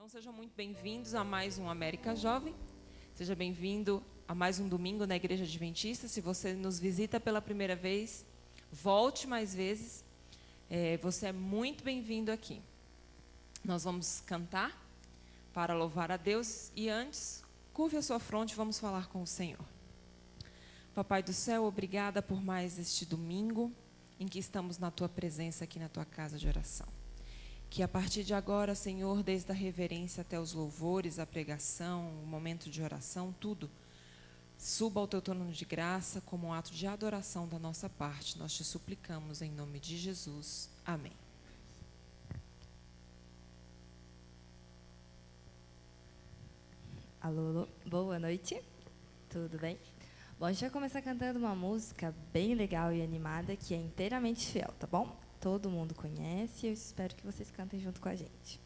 Então sejam muito bem-vindos a mais um América Jovem. Seja bem-vindo a mais um domingo na Igreja Adventista. Se você nos visita pela primeira vez, volte mais vezes. Você é muito bem-vindo aqui. Nós vamos cantar para louvar a Deus e antes, curve a sua fronte e vamos falar com o Senhor. Papai do céu, obrigada por mais este domingo em que estamos na Tua presença aqui na Tua casa de oração. Que a partir de agora, Senhor, desde a reverência até os louvores, a pregação, o momento de oração, tudo, suba ao Teu trono de graça como um ato de adoração da nossa parte. Nós te suplicamos em nome de Jesus. Amém. Alô, boa noite, tudo bem? Bom, a gente vai começar cantando uma música bem legal e animada que é inteiramente fiel, tá bom? Todo mundo conhece e eu espero que vocês cantem junto com a gente.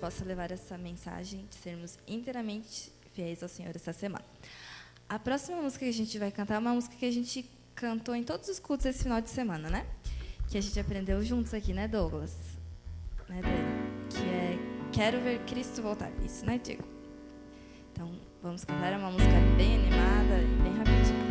Possa levar essa mensagem de sermos inteiramente fiéis ao Senhor essa semana. A próxima música que a gente vai cantar é uma música que a gente cantou em todos os cultos esse final de semana, né? Que a gente aprendeu juntos aqui, né, Douglas? Né, Dani? Que é Quero Ver Cristo Voltar. Isso, né, Diego? Então, vamos cantar. É uma música bem animada e bem rapidinha.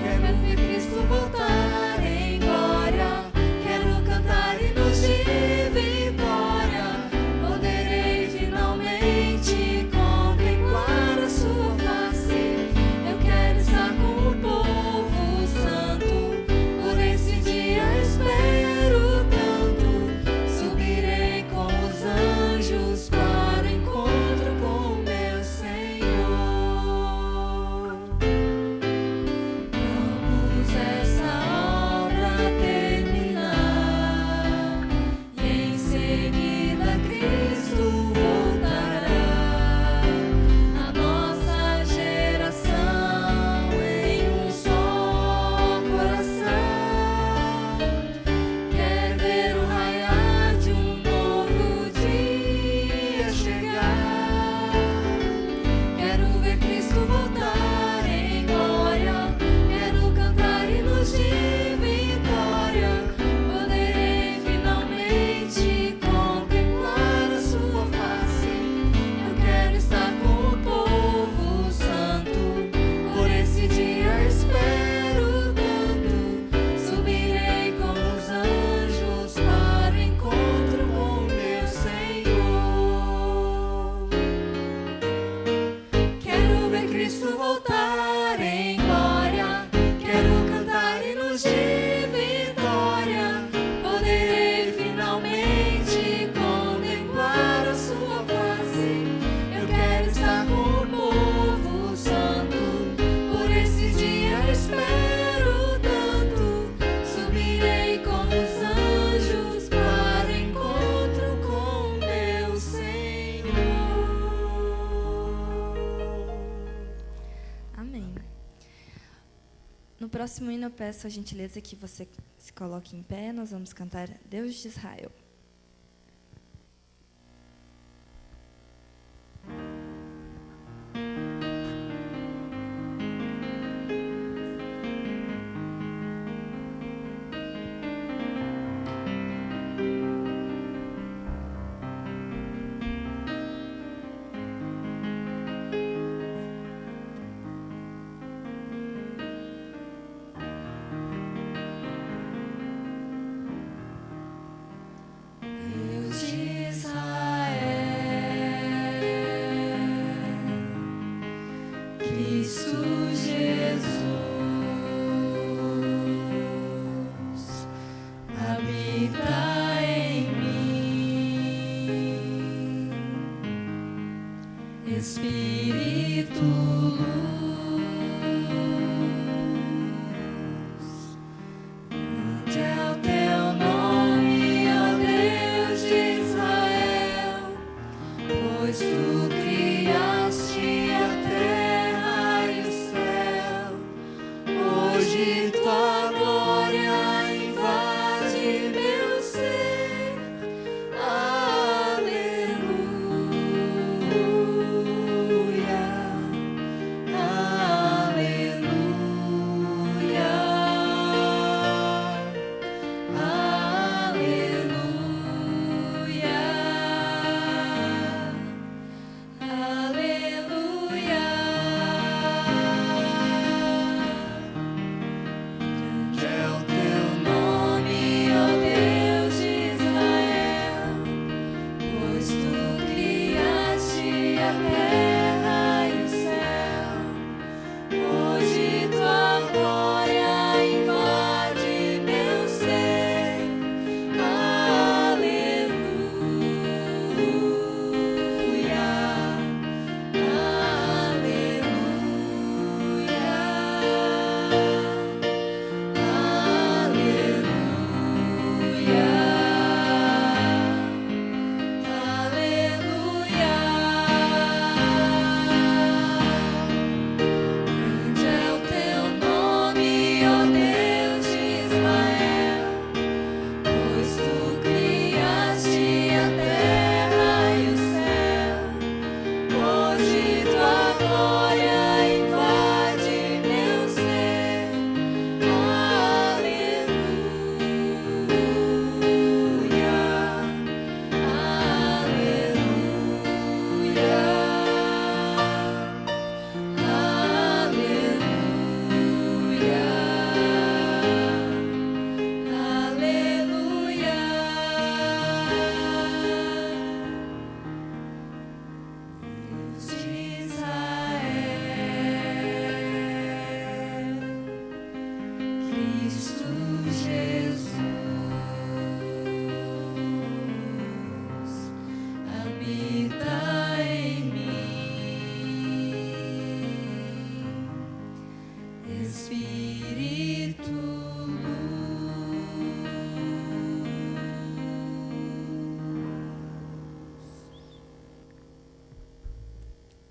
Quero ver Cristo voltar em glória, quero cantar hinos de próximo hino eu peço a gentileza que você se coloque em pé. Nós vamos cantar Deus de Israel.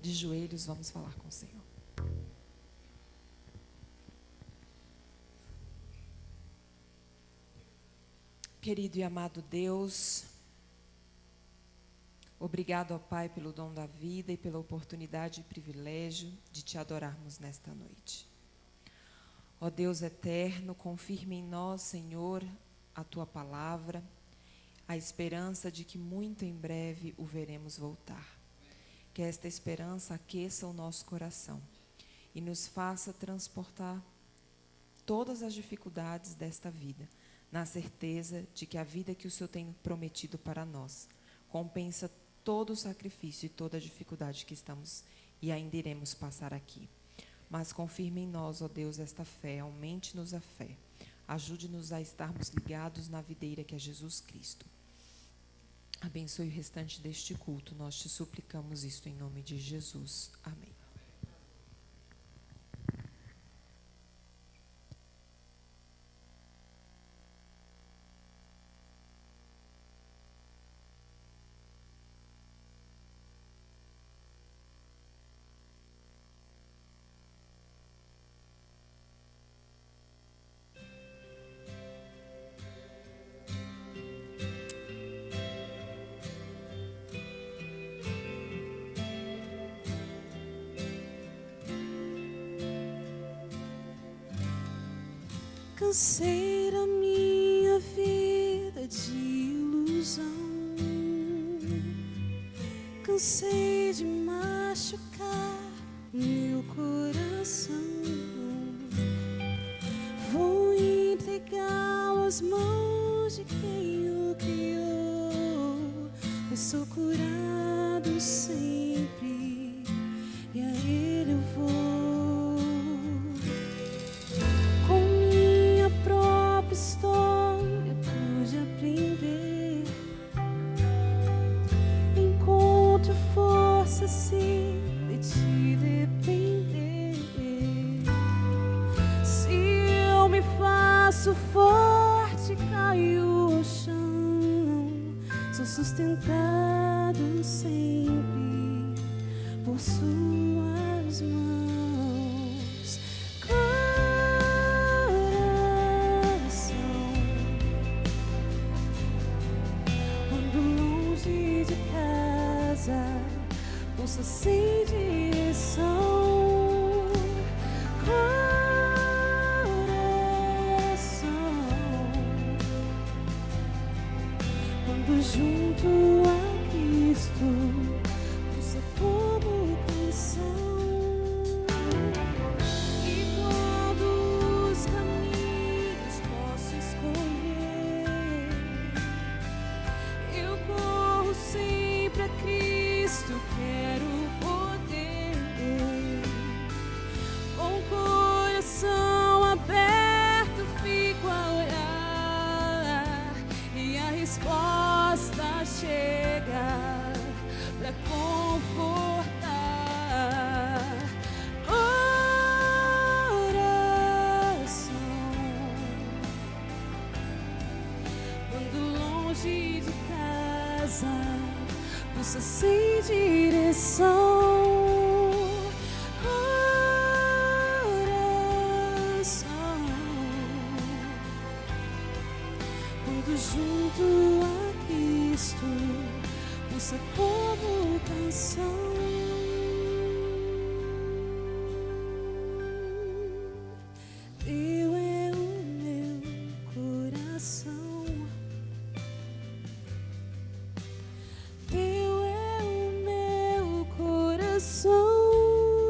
De joelhos, vamos falar com o Senhor. Querido e amado Deus, obrigado, ó Pai, pelo dom da vida e pela oportunidade e privilégio de te adorarmos nesta noite. Ó Deus eterno, confirme em nós, Senhor, a tua palavra, a esperança de que muito em breve o veremos voltar. Que esta esperança aqueça o nosso coração e nos faça transportar todas as dificuldades desta vida, na certeza de que a vida que o Senhor tem prometido para nós compensa todo o sacrifício e toda a dificuldade que estamos e ainda iremos passar aqui. Mas confirme em nós, ó Deus, esta fé, aumente-nos a fé, ajude-nos a estarmos ligados na videira que é Jesus Cristo. Abençoe o restante deste culto. Nós te suplicamos isto em nome de Jesus. Amém. Cansei da minha vida de ilusão, cansei de machucar meu coração. Vou entregá-lo às mãos de quem o criou, pois sou curado sempre e a Ele eu vou. Com minha própria história pude aprender, encontro força se de ti depender. Se eu me faço forte, caio ao chão, sou sustentado sempre por suas mãos. Coração, ando longe de casa, pulsa sem direção. Quando junto a Cristo, pulsa como canção. E quando os caminhos posso escolher, eu corro sempre a Cristo, quero poder. Com o coração aberto fico a orar, e a resposta chega pra confortar. Oração, quando longe de casa, pulsa sem direção. Coração, quando junto a Cristo, pulsa como canção. Teu é o meu coração, Teu é o meu coração,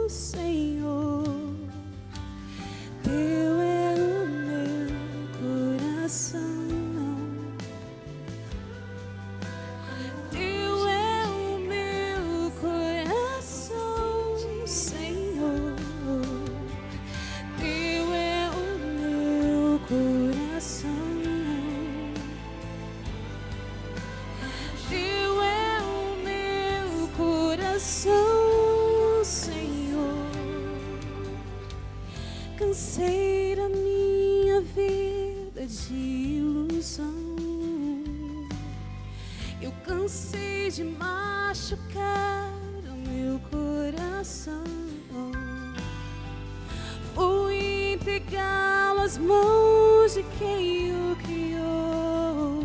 Senhor. Teu é o meu coração. Teu é o meu coração, Senhor. Teu é o meu coração. Teu é o meu coração, Senhor. Cansei da minha vida de ilusão, eu cansei de machucar o meu coração. Vou entregá-lo às mãos de quem o criou,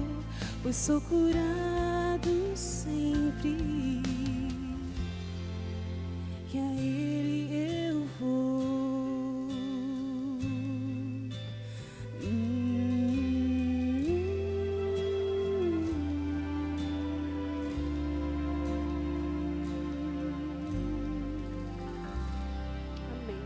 pois sou curado sempre e a Ele eu vou. Amém.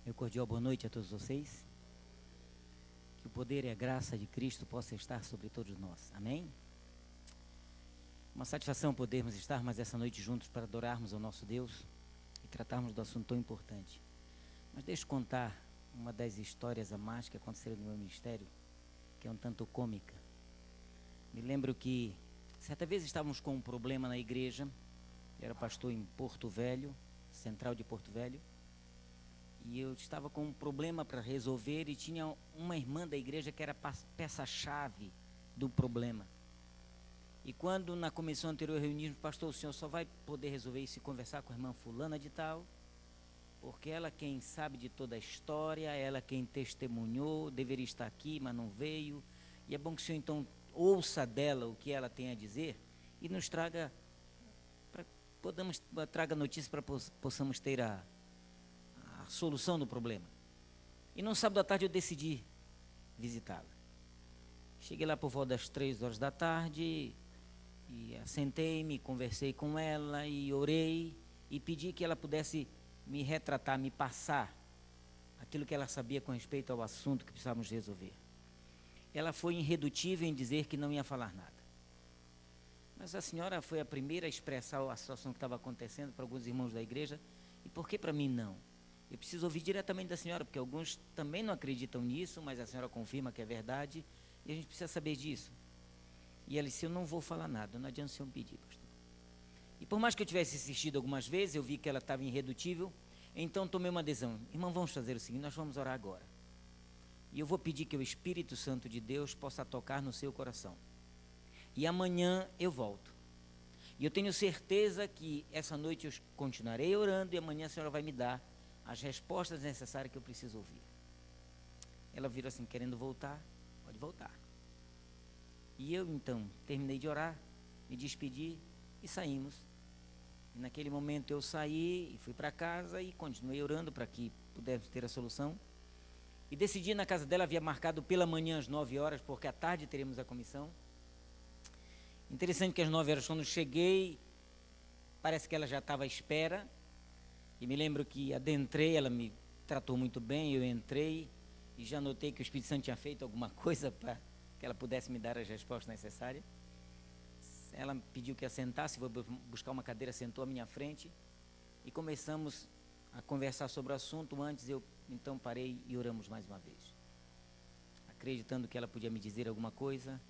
Meu cordial boa noite a todos vocês. Que o poder e a graça de Cristo possa estar sobre todos nós. Amém? Uma satisfação podermos estar mais essa noite juntos para adorarmos ao nosso Deus e tratarmos do assunto tão importante. Mas deixa eu contar uma das histórias a mais que aconteceram no meu ministério, que é um tanto cômica. Me lembro que certa vez estávamos com um problema na igreja. Eu era pastor em Porto Velho, central de Porto Velho. E eu estava com um problema para resolver e tinha uma irmã da igreja que era peça-chave do problema. E quando na comissão anterior reunimos, pastor, o senhor só vai poder resolver isso e conversar com a irmã fulana de tal, porque ela quem sabe de toda a história, ela quem testemunhou, deveria estar aqui, mas não veio. E é bom que o senhor então ouça dela o que ela tem a dizer e nos traga, traga notícias para possamos ter a solução do problema. E no sábado à tarde eu decidi visitá-la. Cheguei lá por volta das 3 horas da tarde e assentei-me, conversei com ela e orei e pedi que ela pudesse me retratar, me passar aquilo que ela sabia com respeito ao assunto que precisávamos resolver. Ela foi irredutível em dizer que não ia falar nada. Mas a senhora foi a primeira a expressar a situação que estava acontecendo para alguns irmãos da igreja. E por que para mim não? Eu preciso ouvir diretamente da senhora, porque alguns também não acreditam nisso, mas a senhora confirma que é verdade, e a gente precisa saber disso. E ela disse, eu não vou falar nada, não adianta o senhor pedir, pastor. E por mais que eu tivesse insistido algumas vezes, eu vi que ela estava irredutível, então tomei uma decisão. Irmão, vamos fazer o seguinte, nós vamos orar agora. E eu vou pedir que o Espírito Santo de Deus possa tocar no seu coração. E amanhã eu volto. E eu tenho certeza que essa noite eu continuarei orando e amanhã a senhora vai me dar as respostas necessárias que eu preciso ouvir. Ela virou assim, querendo voltar, pode voltar. E eu então terminei de orar, me despedi e saímos. E naquele momento eu saí e fui para casa e continuei orando para que pudéssemos ter a solução. E decidi na casa dela, havia marcado pela manhã às 9 horas, porque à tarde teremos a comissão. Interessante que às 9 horas, quando cheguei, parece que ela já estava à espera. E me lembro que adentrei, ela me tratou muito bem, eu entrei e já notei que o Espírito Santo tinha feito alguma coisa para que ela pudesse me dar as respostas necessárias. Ela pediu que assentasse, vou buscar uma cadeira, sentou à minha frente e começamos a conversar sobre o assunto. Antes eu então parei e oramos mais uma vez, acreditando que ela podia me dizer alguma coisa.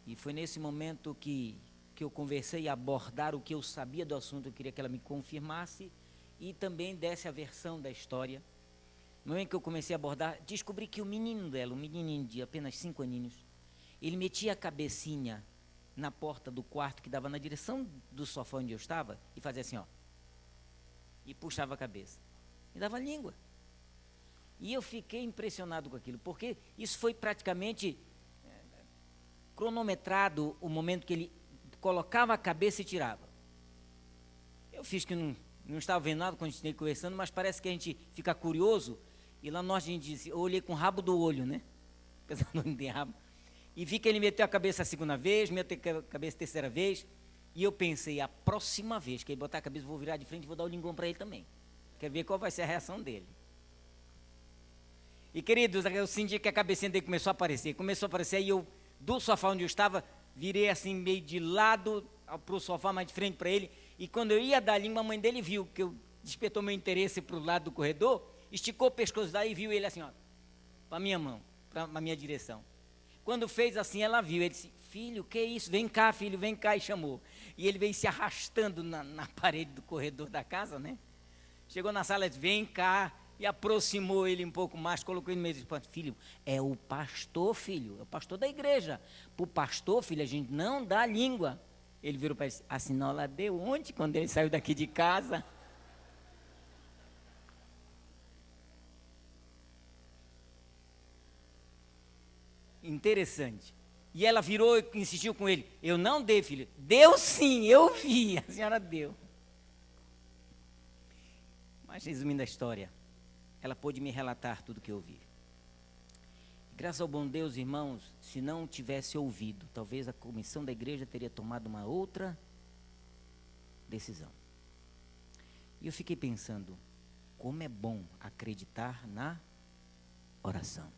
E foi nesse momento que eu conversei a abordar o que eu sabia do assunto. Eu queria que ela me confirmasse e também desse a versão da história. No momento que eu comecei a abordar, descobri que o menino dela, um menininho de apenas 5 aninhos, ele metia a cabecinha na porta do quarto que dava na direção do sofá onde eu estava e fazia assim, ó, e puxava a cabeça e dava língua. E eu fiquei impressionado com aquilo, porque isso foi praticamente cronometrado, o momento que ele colocava a cabeça e tirava. Eu fiz que não estava vendo nada quando a gente estava conversando, mas parece que a gente fica curioso, e lá nós a gente disse, eu olhei com o rabo do olho, né? Apesar de não ter rabo. E vi que ele meteu a cabeça a segunda vez, meteu a cabeça a terceira vez, e eu pensei, a próxima vez que ele botar a cabeça, eu vou virar de frente e vou dar o linguão para ele também. Quer ver qual vai ser a reação dele. E queridos, eu senti que a cabecinha dele começou a aparecer, aí eu, do sofá onde eu estava, virei assim meio de lado para o sofá, mais de frente para ele, e quando eu ia dar a língua, a mãe dele viu que eu despertou meu interesse para o lado do corredor, esticou o pescoço daí e viu ele assim, ó, para a minha mão, para a minha direção. Quando fez assim, ela viu, ele disse, filho, que é isso? Vem cá, filho, vem cá, e chamou. E ele veio se arrastando na parede do corredor da casa, né? Chegou na sala e disse, vem cá, e aproximou ele um pouco mais, colocou ele no meio e disse, filho, é o pastor, filho, é o pastor da igreja. Para o pastor, filho, a gente não dá língua. Ele virou para ele e disse, a senhora deu ontem, quando ele saiu daqui de casa. Interessante. E ela virou e insistiu com ele, eu não dei, filho. Deu sim, eu vi, a senhora deu. Mas resumindo a história, ela pôde me relatar tudo o que eu ouvi. Graças ao bom Deus, irmãos, se não tivesse ouvido, talvez a comissão da igreja teria tomado uma outra decisão. E eu fiquei pensando, como é bom acreditar na oração.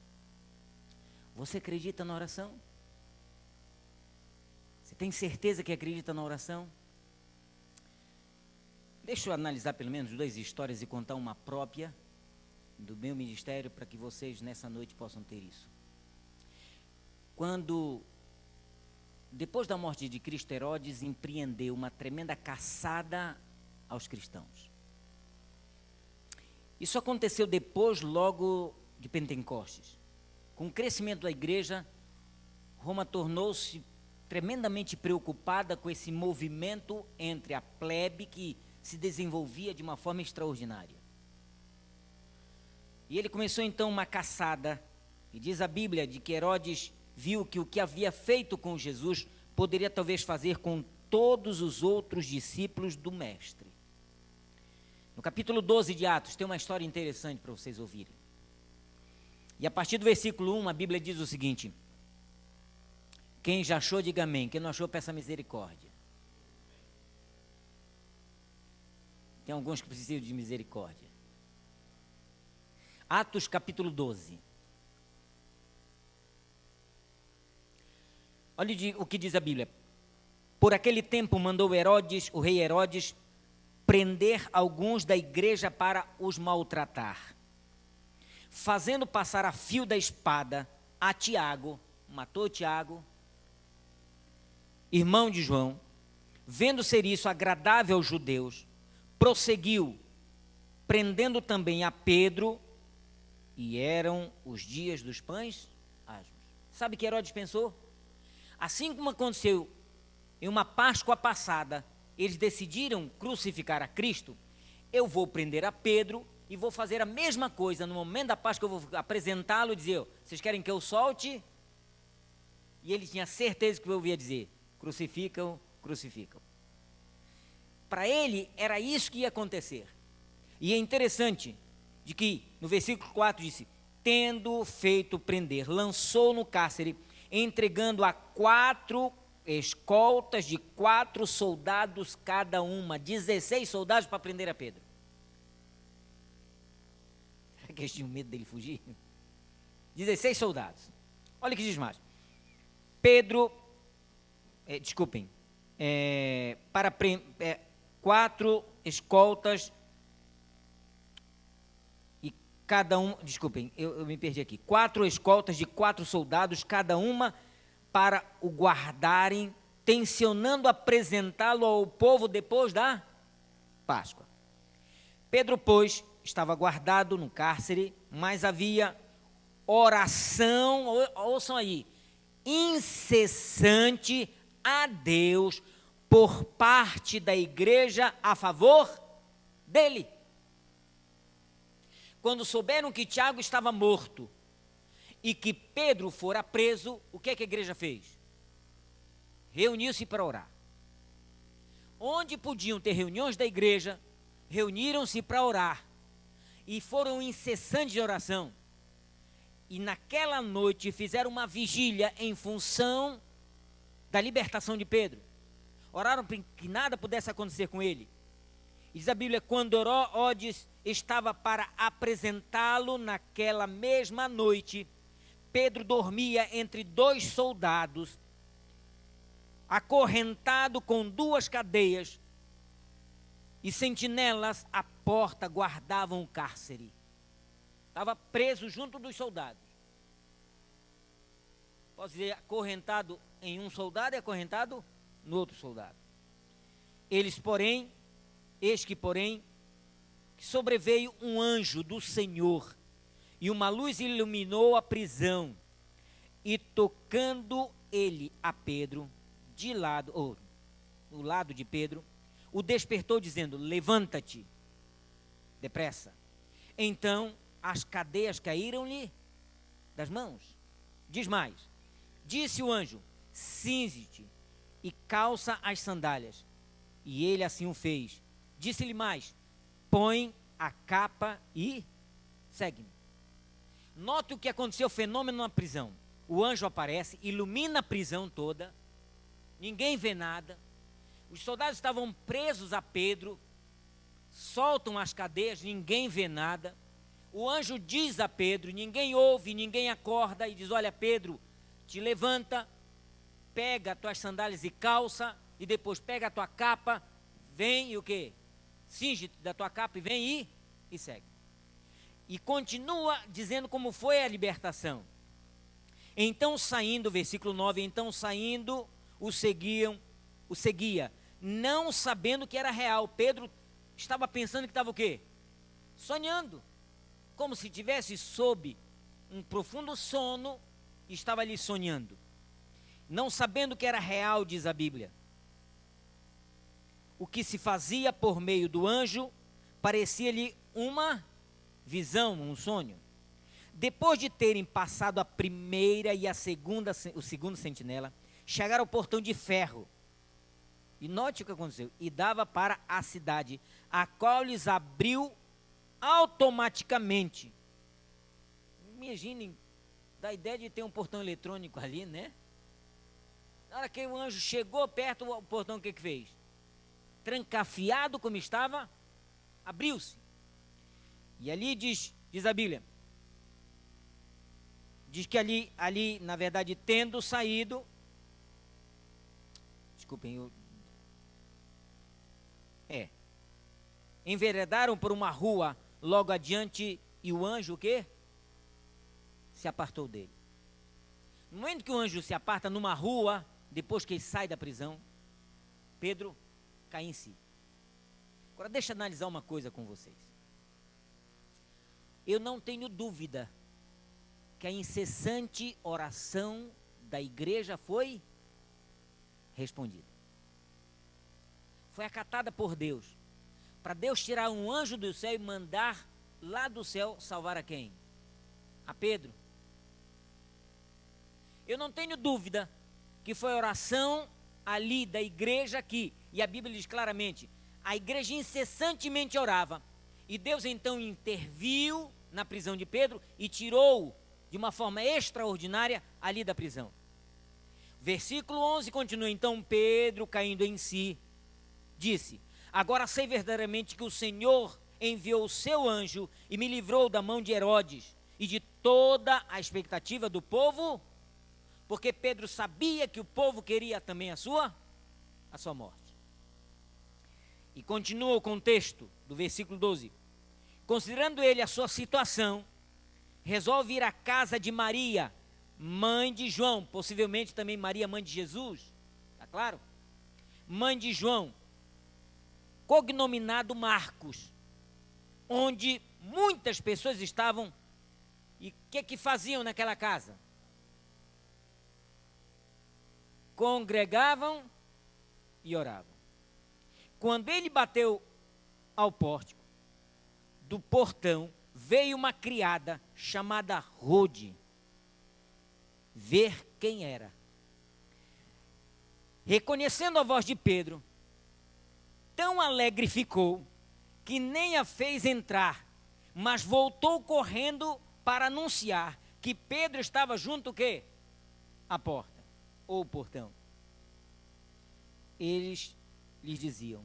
Você acredita na oração? Você tem certeza que acredita na oração? Deixa eu analisar pelo menos 2 histórias e contar uma própria do meu ministério para que vocês nessa noite possam ter isso. Quando, depois da morte de Cristo, Herodes empreendeu uma tremenda caçada aos cristãos. Isso aconteceu depois, logo de Pentecostes. Com o crescimento da igreja, Roma tornou-se tremendamente preocupada com esse movimento entre a plebe que se desenvolvia de uma forma extraordinária. E ele começou então uma caçada, e diz a Bíblia de que Herodes viu que o que havia feito com Jesus poderia talvez fazer com todos os outros discípulos do Mestre. No capítulo 12 de Atos tem uma história interessante para vocês ouvirem. E a partir do versículo 1 a Bíblia diz o seguinte: quem já achou, diga amém. Quem não achou, peça misericórdia. Tem alguns que precisam de misericórdia. Atos capítulo 12. Olha o que diz a Bíblia. Por aquele tempo mandou Herodes, o rei Herodes, prender alguns da igreja para os maltratar, fazendo passar a fio da espada a Tiago, matou Tiago, irmão de João. Vendo ser isso agradável aos judeus, prosseguiu, prendendo também a Pedro, e eram os dias dos pães asmos. Sabe o que Herodes pensou? Assim como aconteceu em uma Páscoa passada, eles decidiram crucificar a Cristo, eu vou prender a Pedro e vou fazer a mesma coisa. No momento da Páscoa eu vou apresentá-lo e dizer: vocês querem que eu solte? E ele tinha certeza que eu ouvia dizer: crucificam, crucificam. Para ele era isso que ia acontecer. E é interessante de que no versículo 4 disse: tendo feito prender, lançou no cárcere, entregando a 4 escoltas de 4 soldados cada uma, 16 soldados para prender a Pedro. Será que eles tinham medo dele fugir? 16 soldados. Olha o que diz mais. Pedro, desculpem, 4 escoltas e cada um, desculpem, eu me perdi aqui. 4 escoltas de 4 soldados cada uma, para o guardarem, tencionando apresentá-lo ao povo depois da Páscoa. Pedro, pois, estava guardado no cárcere, mas havia oração, ouçam aí, incessante a Deus por parte da igreja a favor dele. Quando souberam que Tiago estava morto e que Pedro fora preso, o que é que a igreja fez? Reuniu-se para orar. Onde podiam ter reuniões da igreja, reuniram-se para orar. E foram incessantes de oração. E naquela noite fizeram uma vigília em função da libertação de Pedro. Oraram para que nada pudesse acontecer com ele. E diz a Bíblia, quando Herodes estava para apresentá-lo naquela mesma noite, Pedro dormia entre 2 soldados, acorrentado com 2 cadeias, e sentinelas à porta guardavam o cárcere. Estava preso junto dos soldados. Posso dizer, acorrentado em um soldado e acorrentado no outro soldado. Eis que porém, sobreveio um anjo do Senhor, e uma luz iluminou a prisão, e tocando ele a Pedro, do lado de Pedro, o despertou dizendo, levanta-te, depressa. Então as cadeias caíram-lhe das mãos. Diz mais, disse o anjo, cinze-te e calça as sandálias. E ele assim o fez. Disse-lhe mais, põe a capa e segue-me. Note o que aconteceu, o fenômeno na prisão. O anjo aparece, ilumina a prisão toda, ninguém vê nada. Os soldados estavam presos a Pedro, soltam as cadeias, ninguém vê nada. O anjo diz a Pedro, ninguém ouve, ninguém acorda, e diz, olha Pedro, te levanta, pega as tuas sandálias e calça, e depois pega a tua capa, vem e o quê? Cinge-te da tua capa e vem e segue. E continua dizendo como foi a libertação. Então saindo, versículo 9, então saindo, o seguia, não sabendo que era real. Pedro estava pensando que estava o quê? Sonhando. Como se tivesse sob um profundo sono, estava ali sonhando. não sabendo que era real, diz a Bíblia. O que se fazia por meio do anjo parecia-lhe uma visão, um sonho. Depois de terem passado a primeira e o segundo sentinela, chegaram ao portão de ferro. E note o que aconteceu. E dava para a cidade, a qual lhes abriu automaticamente. Imaginem, dá a ideia de ter um portão eletrônico ali, né? Na hora que o anjo chegou perto, o portão o que fez? Trancafiado como estava, abriu-se. E ali diz a Bíblia, diz que ali, na verdade, tendo saído, desculpem, enveredaram por uma rua logo adiante e o anjo o quê? Se apartou dele. No momento que o anjo se aparta numa rua, depois que ele sai da prisão, Pedro cai em si. Agora deixa eu analisar uma coisa com vocês. Eu não tenho dúvida que a incessante oração da igreja foi respondida. Foi acatada por Deus. Para Deus tirar um anjo do céu e mandar lá do céu salvar a quem? A Pedro. Eu não tenho dúvida que foi a oração ali da igreja aqui. E a Bíblia diz claramente, a igreja incessantemente orava. E Deus então interviu na prisão de Pedro e tirou de uma forma extraordinária ali da prisão. Versículo 11 continua, então Pedro, caindo em si, disse, agora sei verdadeiramente que o Senhor enviou o seu anjo e me livrou da mão de Herodes e de toda a expectativa do povo, porque Pedro sabia que o povo queria também a sua morte. E continua o contexto do versículo 12. Considerando ele a sua situação, resolve ir à casa de Maria, mãe de João, possivelmente também Maria, mãe de Jesus, está claro? Mãe de João, cognominado Marcos, onde muitas pessoas estavam, e o que faziam naquela casa? Congregavam e oravam. Quando ele bateu ao pórtico, do portão, veio uma criada chamada Rode, ver quem era. Reconhecendo a voz de Pedro, tão alegre ficou, que nem a fez entrar, mas voltou correndo para anunciar que Pedro estava junto o quê? À porta, ou portão. Eles lhes diziam,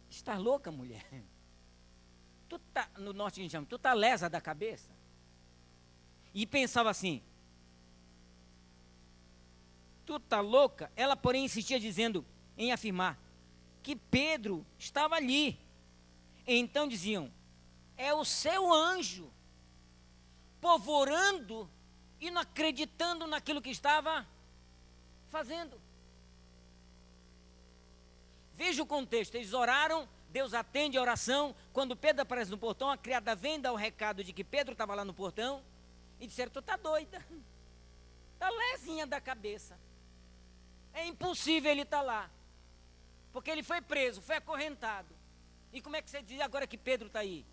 está louca, mulher? Tu tá, no norte a gente chama, tu tá lesa da cabeça? E pensava assim, tu tá louca? Ela, porém, insistia dizendo, em afirmar, que Pedro estava ali. Então diziam, é o seu anjo, orando e não acreditando naquilo que estava fazendo. Veja o contexto, eles oraram, Deus atende a oração. Quando Pedro aparece no portão, a criada vem dar o recado de que Pedro estava lá no portão e disseram, tu está doida, está lesinha da cabeça, é impossível ele estar lá, porque ele foi preso, foi acorrentado. E como é que você diz agora que Pedro está aí?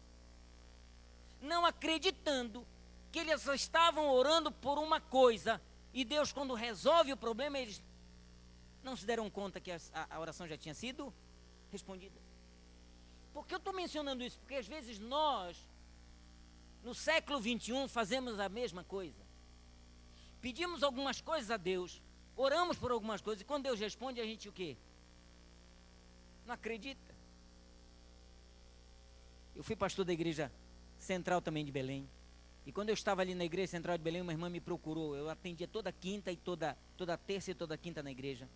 Não acreditando que eles só estavam orando por uma coisa, e Deus, quando resolve o problema, eles não se deram conta que a oração já tinha sido respondida. Por que eu estou mencionando isso? Porque às vezes nós, no século 21, fazemos a mesma coisa. Pedimos algumas coisas a Deus, oramos por algumas coisas, e quando Deus responde, a gente o quê? Não acredita. Eu fui pastor da igreja central também de Belém. E quando eu estava ali na igreja central de Belém, uma irmã me procurou. Eu atendia toda quinta e toda terça e toda quinta na igreja.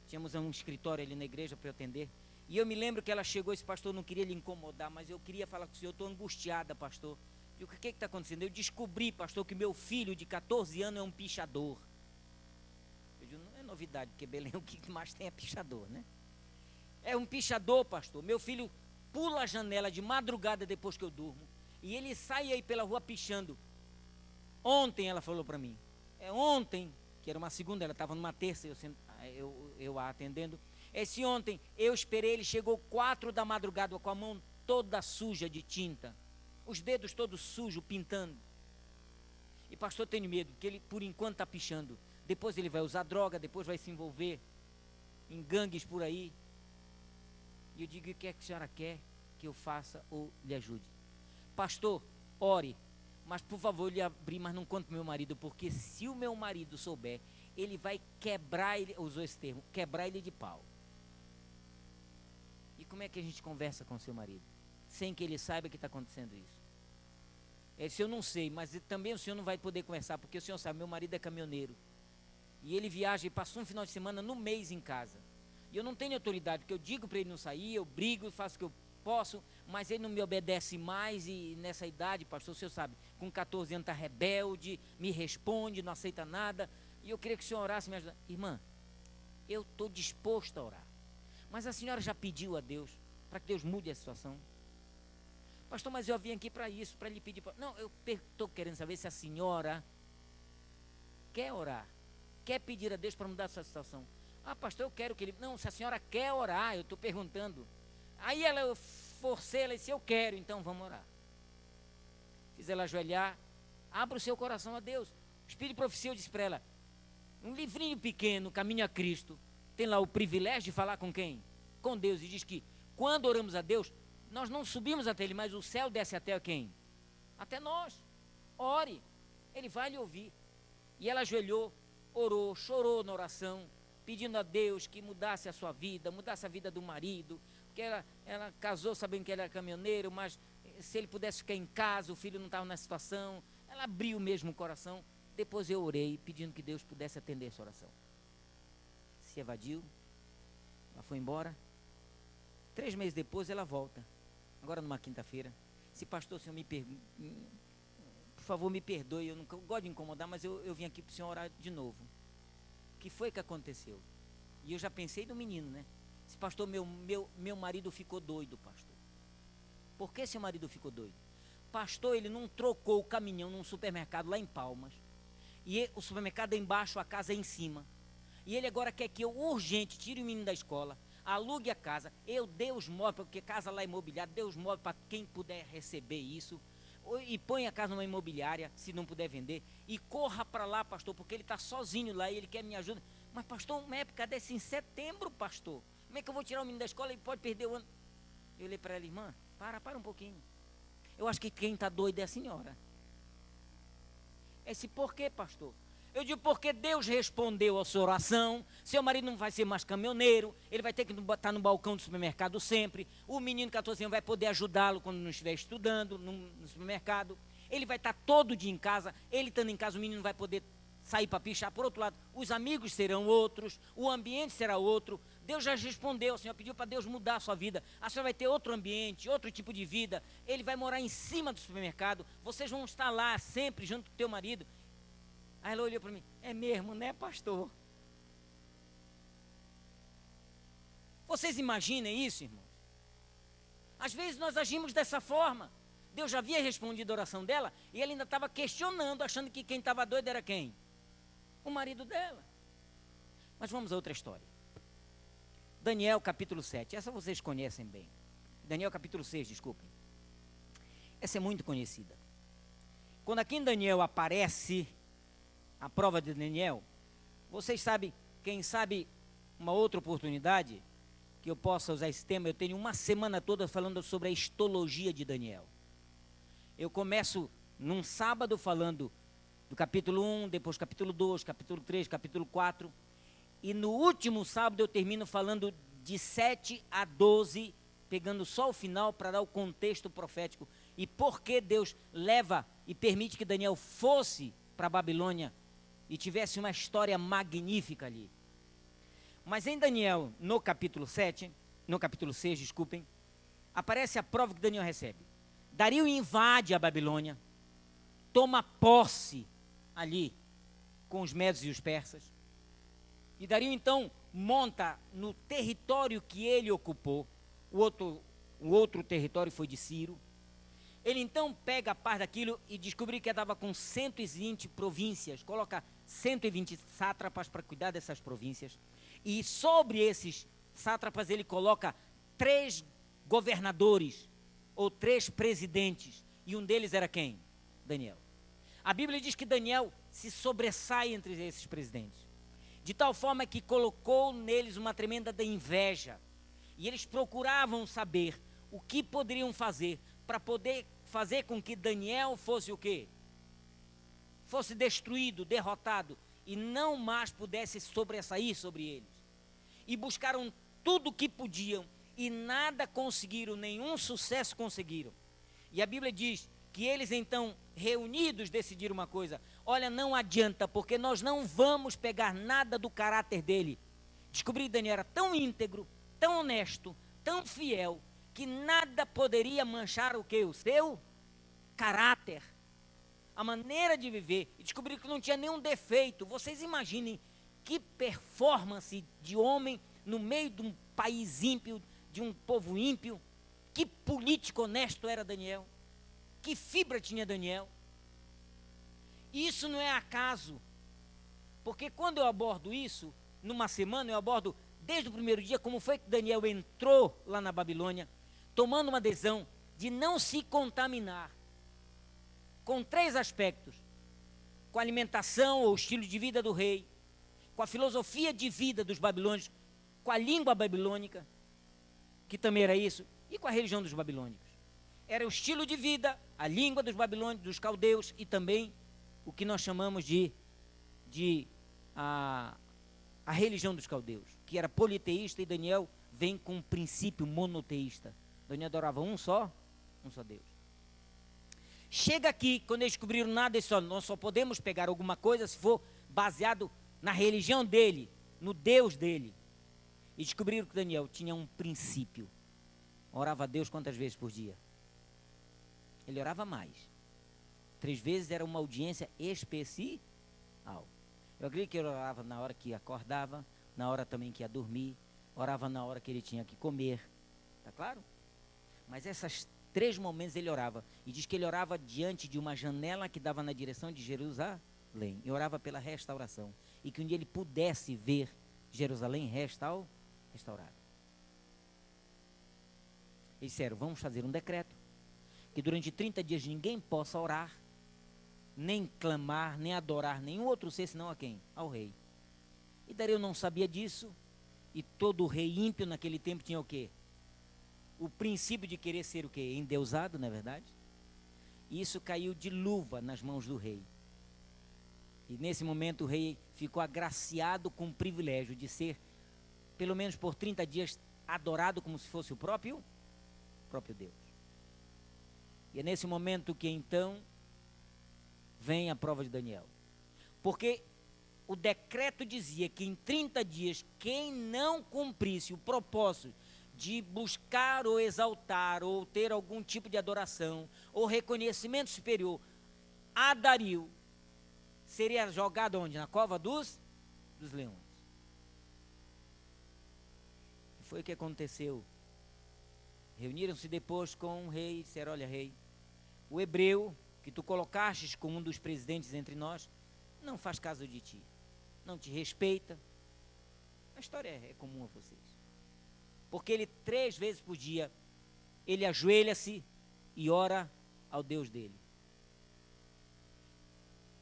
Tínhamos um escritório ali na igreja para eu atender. E eu me lembro que ela chegou, esse pastor não queria lhe incomodar, mas eu queria falar com o senhor, eu estou angustiada, pastor. E o que está acontecendo? Eu descobri, pastor, que meu filho de 14 anos é um pichador. Eu digo, não é novidade, porque Belém o que mais tem é pichador, né? É um pichador, pastor. Meu filho pula a janela de madrugada depois que eu durmo. E ele sai aí pela rua pichando. Ontem, ela falou para mim, é ontem que era uma segunda, ela estava numa terça, eu a atendendo. Esse ontem, eu esperei, ele chegou 4 da madrugada com a mão toda suja de tinta, os dedos todos sujos, pintando. E pastor, tenho medo, que ele por enquanto está pichando. Depois ele vai usar droga, depois vai se envolver em gangues por aí. E eu digo, o que é que a senhora quer que eu faça ou lhe ajude? Pastor, ore, mas por favor lhe abrir, mas não conte para o meu marido, porque se o meu marido souber, ele vai quebrar, ele usou esse termo, quebrar ele de pau. E como é que a gente conversa com o seu marido? Sem que ele saiba que está acontecendo isso. Ele disse, eu não sei, mas também o senhor não vai poder conversar, porque o senhor sabe, meu marido é caminhoneiro. E ele viaja e passou um final de semana no mês em casa. E eu não tenho autoridade, porque eu digo para ele não sair, eu brigo, faço o que eu posso, mas ele não me obedece mais. E nessa idade, pastor, o senhor sabe, com 14 anos está rebelde, me responde, não aceita nada. E eu queria que o senhor orasse e me ajudasse. Irmã, eu estou disposto a orar, mas a senhora já pediu a Deus para que Deus mude a situação? Pastor, mas eu vim aqui para isso, para lhe pedir. Não, eu estou querendo saber se a senhora quer orar, quer pedir a Deus para mudar essa situação. Ah, pastor, eu quero que ele... Não, se a senhora quer orar, eu estou perguntando. Aí eu forcei, ela disse, eu quero, então vamos orar. Fiz ela ajoelhar, abra o seu coração a Deus. O Espírito de Profecia, eu disse para ela, um livrinho pequeno, Caminho a Cristo, tem lá o privilégio de falar com quem? Com Deus. E diz que quando oramos a Deus, nós não subimos até Ele, mas o céu desce até quem? Até nós. Ore, Ele vai lhe ouvir. E ela ajoelhou, orou, chorou na oração, pedindo a Deus que mudasse a sua vida, mudasse a vida do marido, porque ela casou sabendo que ele era caminhoneiro, mas se ele pudesse ficar em casa, o filho não estava na situação. Ela abriu mesmo o coração. Depois eu orei, pedindo que Deus pudesse atender essa oração. Se evadiu, ela foi embora. 3 meses depois ela volta, agora numa quinta-feira. Se pastor, o senhor por favor me perdoe, eu não gosto de incomodar, mas eu vim aqui para o senhor orar de novo. O que foi que aconteceu? E eu já pensei no menino, né? Esse pastor, meu marido ficou doido, pastor. Por que seu marido ficou doido? Pastor, ele não trocou o caminhão num supermercado lá em Palmas. E o supermercado é embaixo, a casa é em cima. E ele agora quer que eu, urgente, tire o menino da escola, alugue a casa, eu dê os móveis, porque casa lá é imobiliária, dê os móveis para quem puder receber isso. E põe a casa numa imobiliária, se não puder vender, e corra para lá, pastor, porque ele está sozinho lá e ele quer minha ajuda. Mas pastor, uma época dessa em setembro, pastor, como é que eu vou tirar o menino da escola e pode perder o ano? Eu olhei para ela, irmã, para um pouquinho. Eu acho que quem está doido é a senhora. Esse por quê, pastor? Eu digo, porque Deus respondeu a sua oração. Seu marido não vai ser mais caminhoneiro, ele vai ter que estar no balcão do supermercado sempre. O menino 14 anos vai poder ajudá-lo quando não estiver estudando no supermercado. Ele vai estar todo dia em casa. Ele estando em casa, o menino vai poder sair para pichar. Por outro lado, os amigos serão outros, o ambiente será outro. Deus já respondeu, o Senhor pediu para Deus mudar a sua vida. A senhora vai ter outro ambiente, outro tipo de vida. Ele vai morar em cima do supermercado. Vocês vão estar lá sempre junto com o teu marido. Aí ela olhou para mim, é mesmo, né, pastor? Vocês imaginem isso, irmãos? Às vezes nós agimos dessa forma. Deus já havia respondido a oração dela e ela ainda estava questionando, achando que quem estava doido era quem? O marido dela. Mas vamos a outra história. Daniel capítulo 7, essa vocês conhecem bem. Daniel capítulo 6, desculpem. Essa é muito conhecida. Quando aqui em Daniel aparece a prova de Daniel, vocês sabem, quem sabe uma outra oportunidade que eu possa usar esse tema, eu tenho uma semana toda falando sobre a histologia de Daniel. Eu começo num sábado falando do capítulo 1, depois capítulo 2, capítulo 3, capítulo 4, e no último sábado eu termino falando de 7 a 12, pegando só o final para dar o contexto profético, e por que Deus leva e permite que Daniel fosse para a Babilônia, e tivesse uma história magnífica ali. Mas em Daniel, no capítulo 6, desculpem, aparece a prova que Daniel recebe. Dario invade a Babilônia, toma posse ali com os medos e os persas. E Dario então monta no território que ele ocupou, o outro território foi de Ciro. Ele então pega a parte daquilo e descobriu que estava com 120 províncias, coloca 120 sátrapas para cuidar dessas províncias. E sobre esses sátrapas ele coloca 3 governadores ou 3 presidentes. E um deles era quem? Daniel. A Bíblia diz que Daniel se sobressai entre esses presidentes, de tal forma que colocou neles uma tremenda inveja. E eles procuravam saber o que poderiam fazer para poder fazer com que Daniel fosse o quê? Fosse destruído, derrotado, e não mais pudesse sobressair sobre eles. E buscaram tudo o que podiam, e nada conseguiram, nenhum sucesso conseguiram. E a Bíblia diz que eles então, reunidos, decidiram uma coisa: olha, não adianta, porque nós não vamos pegar nada do caráter dele. Descobri que Daniel era tão íntegro, tão honesto, tão fiel, que nada poderia manchar o quê? O seu caráter, a maneira de viver. E descobri que não tinha nenhum defeito. Vocês imaginem que performance de homem no meio de um país ímpio, de um povo ímpio. Que político honesto era Daniel. Que fibra tinha Daniel. Isso não é acaso, porque quando eu abordo isso, numa semana eu abordo desde o primeiro dia como foi que Daniel entrou lá na Babilônia, tomando uma decisão de não se contaminar com 3 aspectos: com a alimentação ou estilo de vida do rei, com a filosofia de vida dos babilônicos, com a língua babilônica, que também era isso, e com a religião dos babilônicos. Era o estilo de vida, a língua dos babilônicos, dos caldeus, e também o que nós chamamos de a religião dos caldeus, que era politeísta, e Daniel vem com um princípio monoteísta. Daniel adorava um só Deus. Chega aqui, quando eles descobriram nada, nós só podemos pegar alguma coisa se for baseado na religião dele, no Deus dele. E descobriram que Daniel tinha um princípio. Orava a Deus quantas vezes por dia? Ele orava mais. 3 vezes era uma audiência especial. Eu acredito que ele orava na hora que acordava, na hora também que ia dormir, orava na hora que ele tinha que comer. Está claro? Mas esses 3 momentos ele orava. E diz que ele orava diante de uma janela que dava na direção de Jerusalém. E orava pela restauração. E que um dia ele pudesse ver Jerusalém restaurada. Eles disseram: vamos fazer um decreto que durante 30 dias ninguém possa orar, nem clamar, nem adorar nenhum outro ser senão a quem? Ao rei. E Dario não sabia disso, e todo rei ímpio naquele tempo tinha o quê? O princípio de querer ser o quê? Endeusado, não é verdade? E isso caiu de luva nas mãos do rei. E nesse momento o rei ficou agraciado com o privilégio de ser, pelo menos por 30 dias, adorado como se fosse o próprio Deus. E é nesse momento que então vem a prova de Daniel. Porque o decreto dizia que em 30 dias, quem não cumprisse o propósito de buscar ou exaltar ou ter algum tipo de adoração ou reconhecimento superior a Dario, seria jogado onde? Na cova dos leões. E foi o que aconteceu. Reuniram-se depois com o rei e disseram: olha, rei, o hebreu que tu colocastes como um dos presidentes entre nós não faz caso de ti, não te respeita. A história é comum a vocês. Porque ele 3 vezes por dia, ele ajoelha-se e ora ao Deus dele.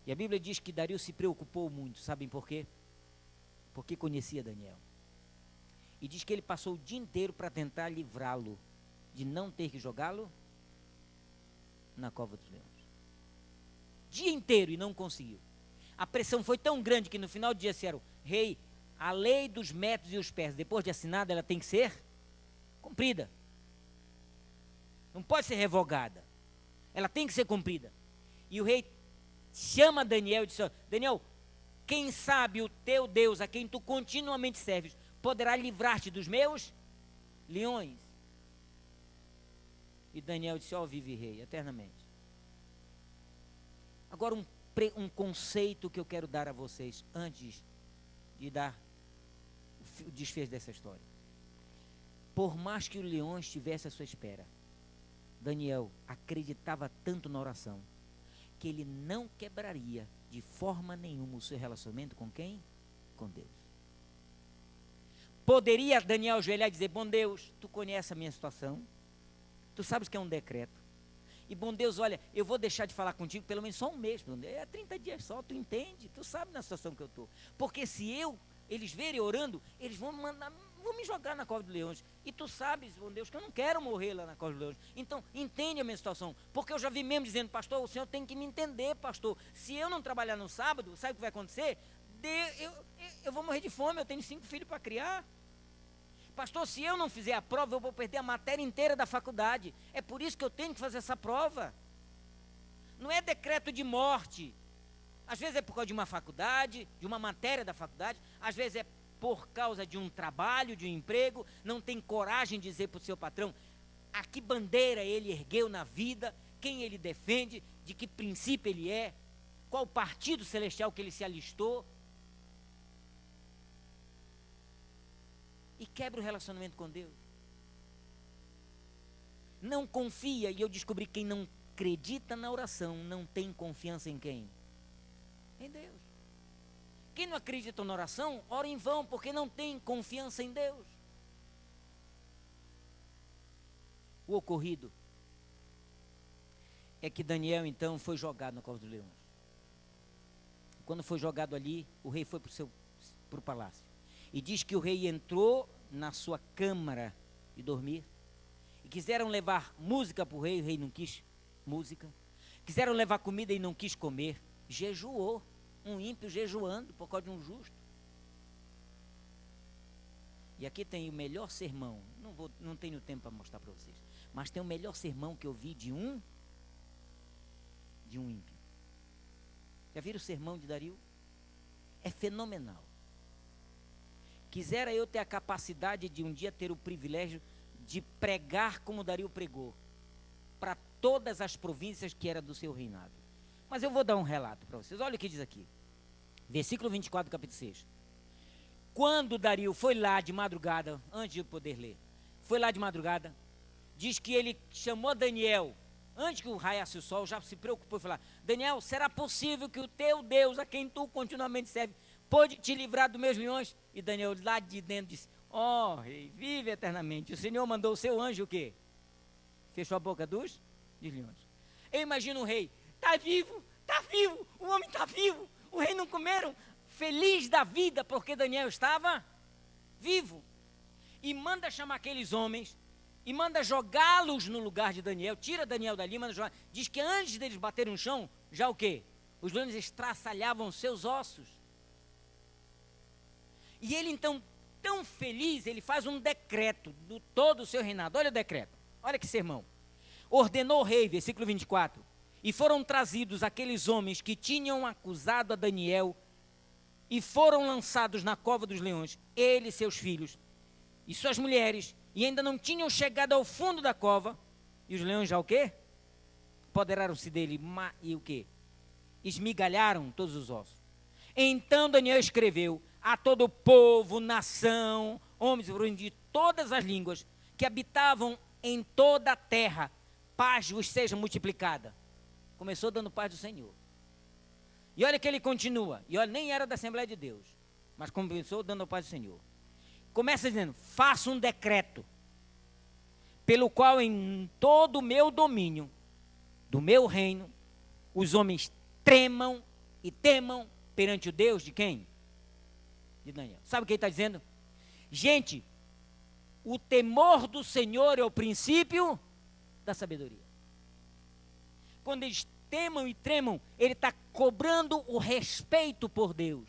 E a Bíblia diz que Dario se preocupou muito. Sabem por quê? Porque conhecia Daniel. E diz que ele passou o dia inteiro para tentar livrá-lo de não ter que jogá-lo na cova dos leões. Dia inteiro, e não conseguiu. A pressão foi tão grande que no final do dia disseram: rei, a lei dos metros e os pés, depois de assinada, ela tem que ser cumprida. Não pode ser revogada. Ela tem que ser cumprida. E o rei chama Daniel e diz: Daniel, quem sabe o teu Deus, a quem tu continuamente serves, poderá livrar-te dos meus leões. E Daniel disse: ó, vive rei, eternamente. Agora um conceito que eu quero dar a vocês, antes de dar o desfecho dessa história. Por mais que o leão estivesse à sua espera, Daniel acreditava tanto na oração, que ele não quebraria de forma nenhuma o seu relacionamento com quem? Com Deus. Poderia Daniel ajoelhar e dizer: bom Deus, tu conheces a minha situação, tu sabes que é um decreto, e bom Deus, olha, eu vou deixar de falar contigo pelo menos só um mês, é 30 dias só, tu entende, tu sabe na situação que eu estou, porque se eles verem orando, eles vão me jogar na cova dos leões, e tu sabes, bom Deus, que eu não quero morrer lá na cova dos leões, então entende a minha situação, porque eu já vi mesmo dizendo: pastor, o senhor tem que me entender, pastor, se eu não trabalhar no sábado, sabe o que vai acontecer? Eu vou morrer de fome, eu tenho 5 filhos para criar. Pastor, se eu não fizer a prova, eu vou perder a matéria inteira da faculdade. É por isso que eu tenho que fazer essa prova. Não é decreto de morte. Às vezes é por causa de uma faculdade, de uma matéria da faculdade. Às vezes é por causa de um trabalho, de um emprego. Não tem coragem de dizer para o seu patrão a que bandeira ele ergueu na vida, quem ele defende, de que princípio ele é, qual partido celestial que ele se alistou. E quebra o relacionamento com Deus. Não confia, e eu descobri que quem não acredita na oração não tem confiança em quem? Em Deus. Quem não acredita na oração, ora em vão, porque não tem confiança em Deus. O ocorrido é que Daniel então foi jogado na cova dos leões. Quando foi jogado ali, o rei foi para o palácio. E diz que o rei entrou na sua câmara de dormir. E quiseram levar música para o rei não quis música. Quiseram levar comida e não quis comer. Jejuou. Um ímpio jejuando por causa de um justo. E aqui tem o melhor sermão. Não tenho tempo para mostrar para vocês. Mas tem o melhor sermão que eu vi de um ímpio. Já viram o sermão de Dario? É fenomenal. Quisera eu ter a capacidade de um dia ter o privilégio de pregar como Dario pregou, para todas as províncias que era do seu reinado. Mas eu vou dar um relato para vocês. Olha o que diz aqui. Versículo 24 do capítulo 6. Quando Dario foi lá de madrugada, antes de eu poder ler, foi lá de madrugada, diz que ele chamou Daniel, antes que o raiasse o sol, já se preocupou e falou: Daniel, será possível que o teu Deus, a quem tu continuamente serve, pode te livrar dos meus leões? E Daniel lá de dentro disse: ó rei, vive eternamente. O Senhor mandou o seu anjo o quê? Fechou a boca dos leões. Eu imagino o rei: está vivo, o homem está vivo. O rei não comeram, feliz da vida porque Daniel estava vivo. E manda chamar aqueles homens e manda jogá-los no lugar de Daniel. Tira Daniel dali, manda jogar. Diz que antes deles baterem no chão, já o quê? Os leões estraçalhavam seus ossos. E ele então, tão feliz, ele faz um decreto do todo o seu reinado. Olha o decreto, olha que sermão. Ordenou o rei, versículo 24, e foram trazidos aqueles homens que tinham acusado a Daniel e foram lançados na cova dos leões, ele e seus filhos e suas mulheres, e ainda não tinham chegado ao fundo da cova, e os leões já o quê? Apoderaram-se dele e o quê? Esmigalharam todos os ossos. Então Daniel escreveu a todo o povo, nação, homens de todas as línguas que habitavam em toda a terra, paz vos seja multiplicada. Começou dando paz do Senhor. E olha que ele continua, e olha, nem era da Assembleia de Deus, mas começou dando a paz do Senhor. Começa dizendo: faça um decreto, pelo qual em todo o meu domínio, do meu reino, os homens tremam e temam perante o Deus de quem? De Daniel. Sabe o que ele está dizendo? Gente, o temor do Senhor é o princípio da sabedoria. Quando eles temam e tremam, ele está cobrando o respeito por Deus.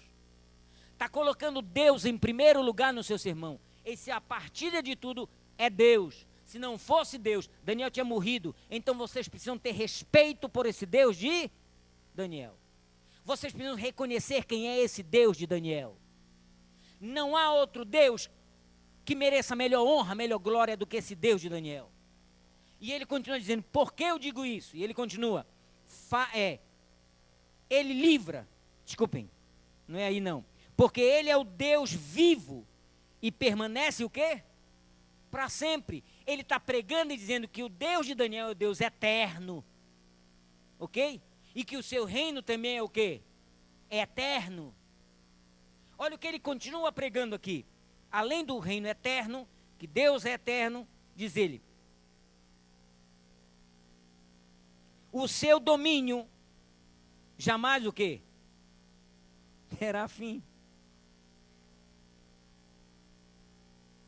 Está colocando Deus em primeiro lugar no seu sermão. Esse, a partir de tudo, é Deus. Se não fosse Deus, Daniel tinha morrido. Então vocês precisam ter respeito por esse Deus de Daniel. Vocês precisam reconhecer quem é esse Deus de Daniel. Não há outro Deus que mereça melhor honra, melhor glória do que esse Deus de Daniel. E ele continua dizendo: por que eu digo isso? E ele continua: ele livra, desculpem, não é aí não, porque ele é o Deus vivo e permanece o quê? Para sempre. Ele está pregando e dizendo que o Deus de Daniel é o Deus eterno, ok? e que o seu reino também é o quê? É eterno. Olha o que ele continua pregando aqui. Além do reino eterno, que Deus é eterno, diz ele, o seu domínio jamais o quê? Terá fim.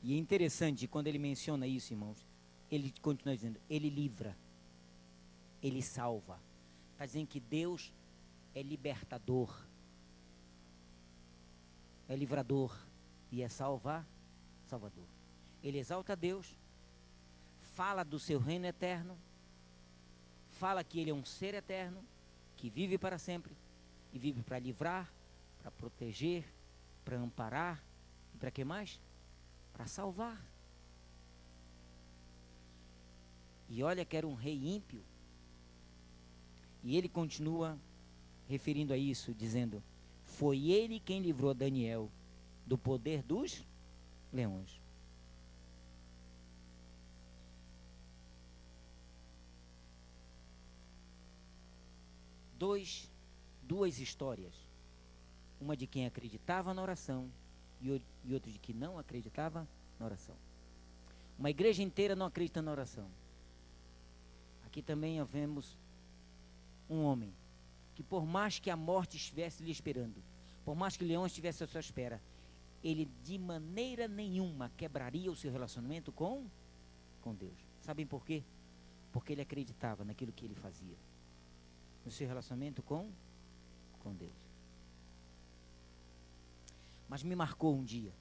E é interessante, quando ele menciona isso, irmãos, ele continua dizendo, ele livra, ele salva. Está dizendo que Deus é libertador, é livrador e é salvador. Ele exalta Deus, fala do seu reino eterno, fala que ele é um ser eterno, que vive para sempre, e vive para livrar, para proteger, para amparar, e para que mais? Para salvar. E olha que era um rei ímpio, e ele continua referindo a isso, dizendo, foi ele quem livrou Daniel do poder dos leões. Duas histórias, uma de quem acreditava na oração e outra de que não acreditava na oração. Uma igreja inteira não acredita na oração. Aqui também vemos um homem que, por mais que a morte estivesse lhe esperando, por mais que o leão estivesse à sua espera, ele de maneira nenhuma quebraria o seu relacionamento com Deus. Sabem por quê? Porque ele acreditava naquilo que ele fazia, no seu relacionamento com Deus. Mas me marcou um dia,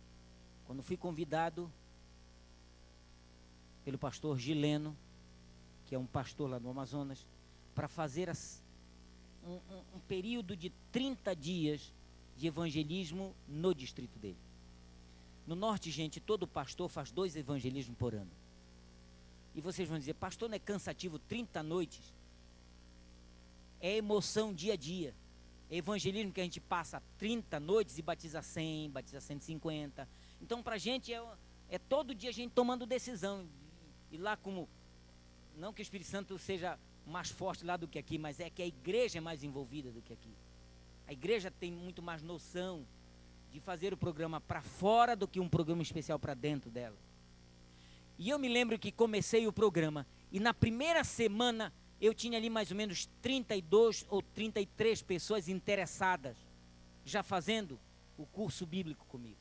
quando fui convidado pelo pastor Gileno, que é um pastor lá no Amazonas, para fazer um período de 30 dias de evangelismo no distrito dele. No norte, gente, todo pastor faz 2 evangelismos por ano. E vocês vão dizer, pastor, não é cansativo 30 noites? É emoção dia a dia. É evangelismo que a gente passa 30 noites e batiza 100, batiza 150. Então, para a gente é todo dia a gente tomando decisão. E lá como, não que o Espírito Santo seja mais forte lá do que aqui, mas é que a igreja é mais envolvida do que aqui. A igreja tem muito mais noção de fazer o programa para fora do que um programa especial para dentro dela. E eu me lembro que comecei o programa e na primeira semana eu tinha ali mais ou menos 32 ou 33 pessoas interessadas, já fazendo o curso bíblico comigo.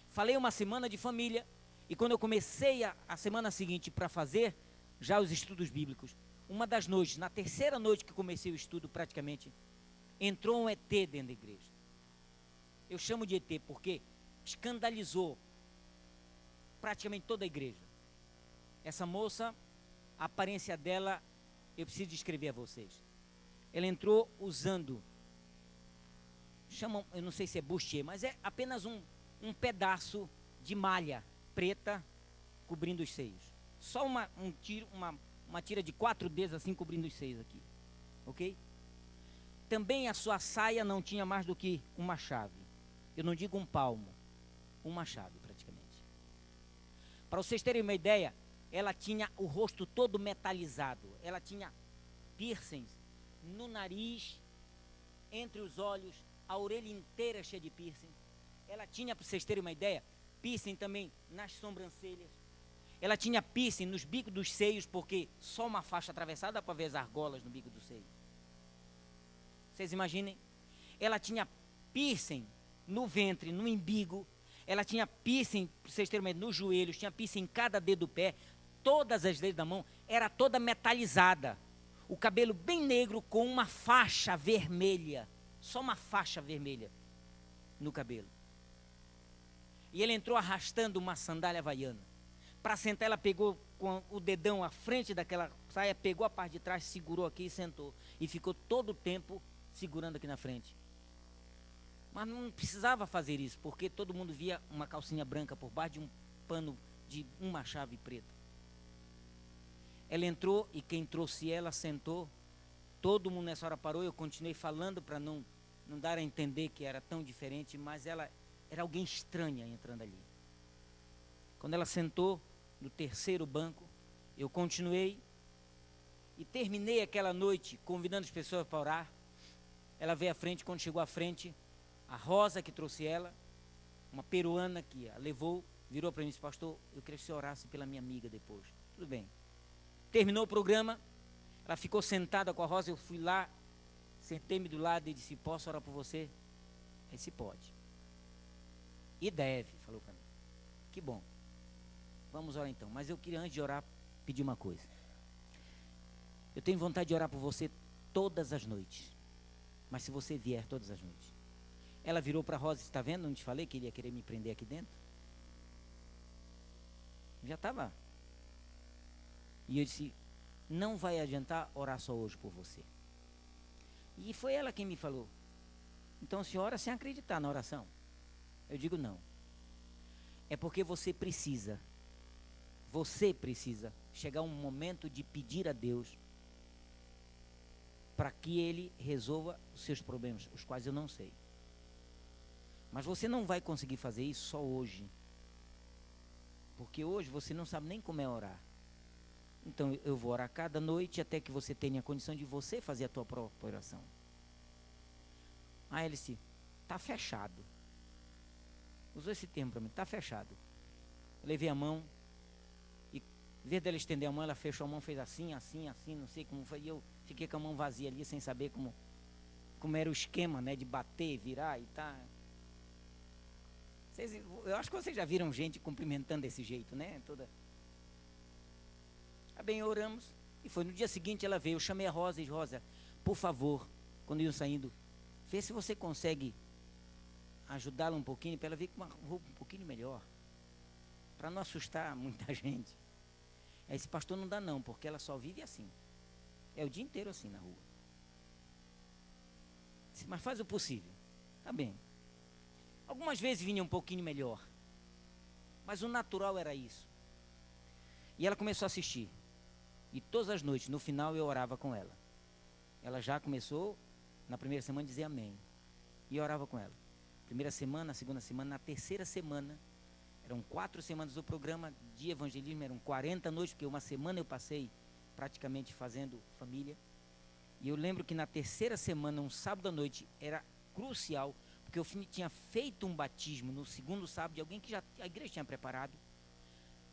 Falei uma semana de família e quando eu comecei a semana seguinte para fazer já os estudos bíblicos, uma das noites, na terceira noite que comecei o estudo praticamente, entrou um ET dentro da igreja. Eu chamo de ET porque escandalizou praticamente toda a igreja. Essa moça, a aparência dela, eu preciso descrever a vocês. Ela entrou usando, chamam, eu não sei se é bustier, mas é apenas um pedaço de malha preta cobrindo os seios. Só uma tira de 4 dedos assim cobrindo os seios aqui. Ok? Também a sua saia não tinha mais do que uma chave. Eu não digo um palmo, uma chave praticamente. Para vocês terem uma ideia, ela tinha o rosto todo metalizado. Ela tinha piercings no nariz, entre os olhos, a orelha inteira cheia de piercing. Ela tinha, para vocês terem uma ideia, piercing também nas sobrancelhas. Ela tinha piercing nos bicos dos seios, porque só uma faixa atravessada para ver as argolas no bico do seio. Vocês imaginem? Ela tinha piercing no ventre, no umbigo. Ela tinha piercing, para vocês terem uma ideia, nos joelhos. Tinha piercing em cada dedo do pé. Todas as dedos da mão. Era toda metalizada. O cabelo bem negro com uma faixa vermelha. Só uma faixa vermelha no cabelo. E ele entrou arrastando uma sandália havaiana. Para sentar, ela pegou com o dedão à frente daquela saia, pegou a parte de trás, segurou aqui e sentou. E ficou todo o tempo segurando aqui na frente. Mas não precisava fazer isso, porque todo mundo via uma calcinha branca por baixo de um pano de uma chave preta. Ela entrou e quem trouxe ela sentou. Todo mundo nessa hora parou. Eu continuei falando para não dar a entender que era tão diferente, mas ela era alguém estranha entrando ali. Quando ela sentou no terceiro banco, eu continuei e terminei aquela noite convidando as pessoas para orar. Ela veio à frente. Quando chegou à frente, a Rosa que trouxe ela, uma peruana que a levou, virou para mim e disse: pastor, eu queria que você orasse pela minha amiga depois. Tudo bem. Terminou o programa, ela ficou sentada com a Rosa, eu fui lá, sentei-me do lado e disse: posso orar por você? Ele disse: pode. E deve, falou para mim. Que bom. Vamos orar então. Mas eu queria, antes de orar, pedir uma coisa. Eu tenho vontade de orar por você todas as noites. Mas se você vier todas as noites. Ela virou para a Rosa: está vendo? Não te falei que ele ia querer me prender aqui dentro? Já estava. E eu disse: não vai adiantar orar só hoje por você. E foi ela quem me falou: então a senhora sem acreditar na oração? Eu digo: não. É porque você precisa chegar um momento de pedir a Deus para que Ele resolva os seus problemas, os quais eu não sei. Mas você não vai conseguir fazer isso só hoje, porque hoje você não sabe nem como é orar. Então eu vou orar cada noite até que você tenha a condição de você fazer a tua própria oração. Aí ele disse: está fechado. Usou esse termo para mim: está fechado. Eu levei a mão e, em vez dela estender a mão, ela fechou a mão, fez assim, assim, assim, não sei como foi. E eu fiquei com a mão vazia ali, sem saber como era o esquema, né, de bater, virar e tá. Eu acho que vocês já viram gente cumprimentando desse jeito, né? Bem, oramos, e foi no dia seguinte ela veio. Eu chamei a Rosa e disse: Rosa, por favor, quando iam saindo, vê se você consegue ajudá-la um pouquinho, para ela vir com uma roupa um pouquinho melhor, para não assustar muita gente. Aí esse pastor: não dá não, porque ela só vive assim, é o dia inteiro assim na rua. Disse: mas faz o possível. Tá bem. Algumas vezes vinha um pouquinho melhor, mas o natural era isso. E ela começou a assistir. E todas as noites, no final, eu orava com ela. Ela já começou, na primeira semana, a dizer amém. E eu orava com ela. Primeira semana, segunda semana, na terceira semana, eram 4 semanas do programa de evangelismo, eram 40 noites, porque uma semana eu passei praticamente fazendo família. E eu lembro que na terceira semana, um sábado à noite, era crucial, porque eu tinha feito um batismo no segundo sábado de alguém que já a igreja tinha preparado.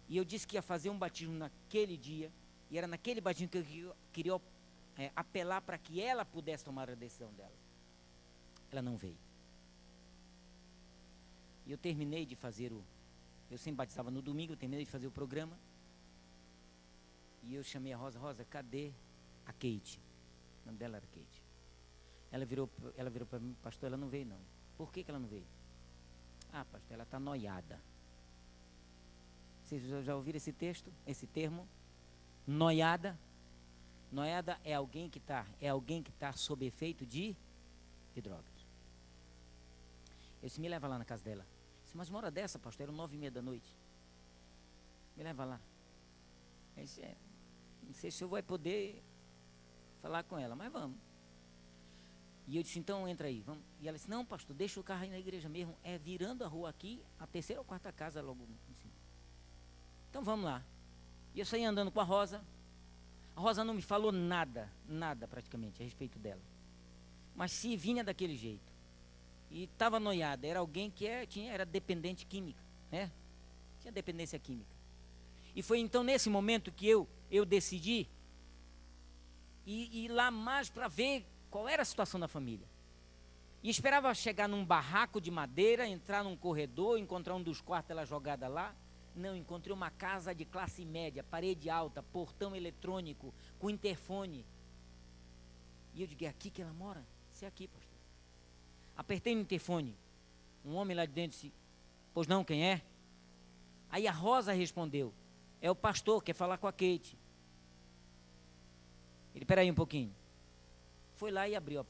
E eu disse que ia fazer um batismo naquele dia. E era naquele batismo que eu queria apelar para que ela pudesse tomar a decisão dela. Ela não veio. E eu terminei de fazer eu sempre batizava no domingo, eu terminei de fazer o programa. E eu chamei a Rosa: Rosa, cadê a Kate? O nome dela era Kate. Ela virou para mim: pastor, ela não veio não. Por que ela não veio? Ah, pastor, ela está noiada. Vocês já ouviram esse texto, esse termo? Noiada. Noiada é alguém que está sob efeito de drogas. Eu disse: me leva lá na casa dela. Eu disse: mas uma hora dessa, pastor, eram 9:30 da noite. Me leva lá. Eu disse: não sei se eu vou poder falar com ela, mas vamos. E eu disse: então entra aí, vamos. E ela disse: não, pastor, deixa o carro aí na igreja mesmo, é virando a rua aqui, a terceira ou quarta casa logo em cima. Então vamos lá. E eu saí andando com a Rosa. A Rosa não me falou nada praticamente a respeito dela. Mas se vinha daquele jeito. E estava noiada, era alguém que era dependente química, né? Tinha dependência química. E foi então nesse momento que eu decidi ir lá mais para ver qual era a situação da família. E esperava chegar num barraco de madeira, entrar num corredor, encontrar um dos quartos dela jogada lá. Não, encontrei uma casa de classe média, parede alta, portão eletrônico, com interfone. E eu digo: é aqui que ela mora? Isso é aqui, pastor. Apertei no interfone. Um homem lá de dentro disse: pois não, quem é? Aí a Rosa respondeu: é o pastor, quer falar com a Kate. Ele: peraí um pouquinho. Foi lá e abriu.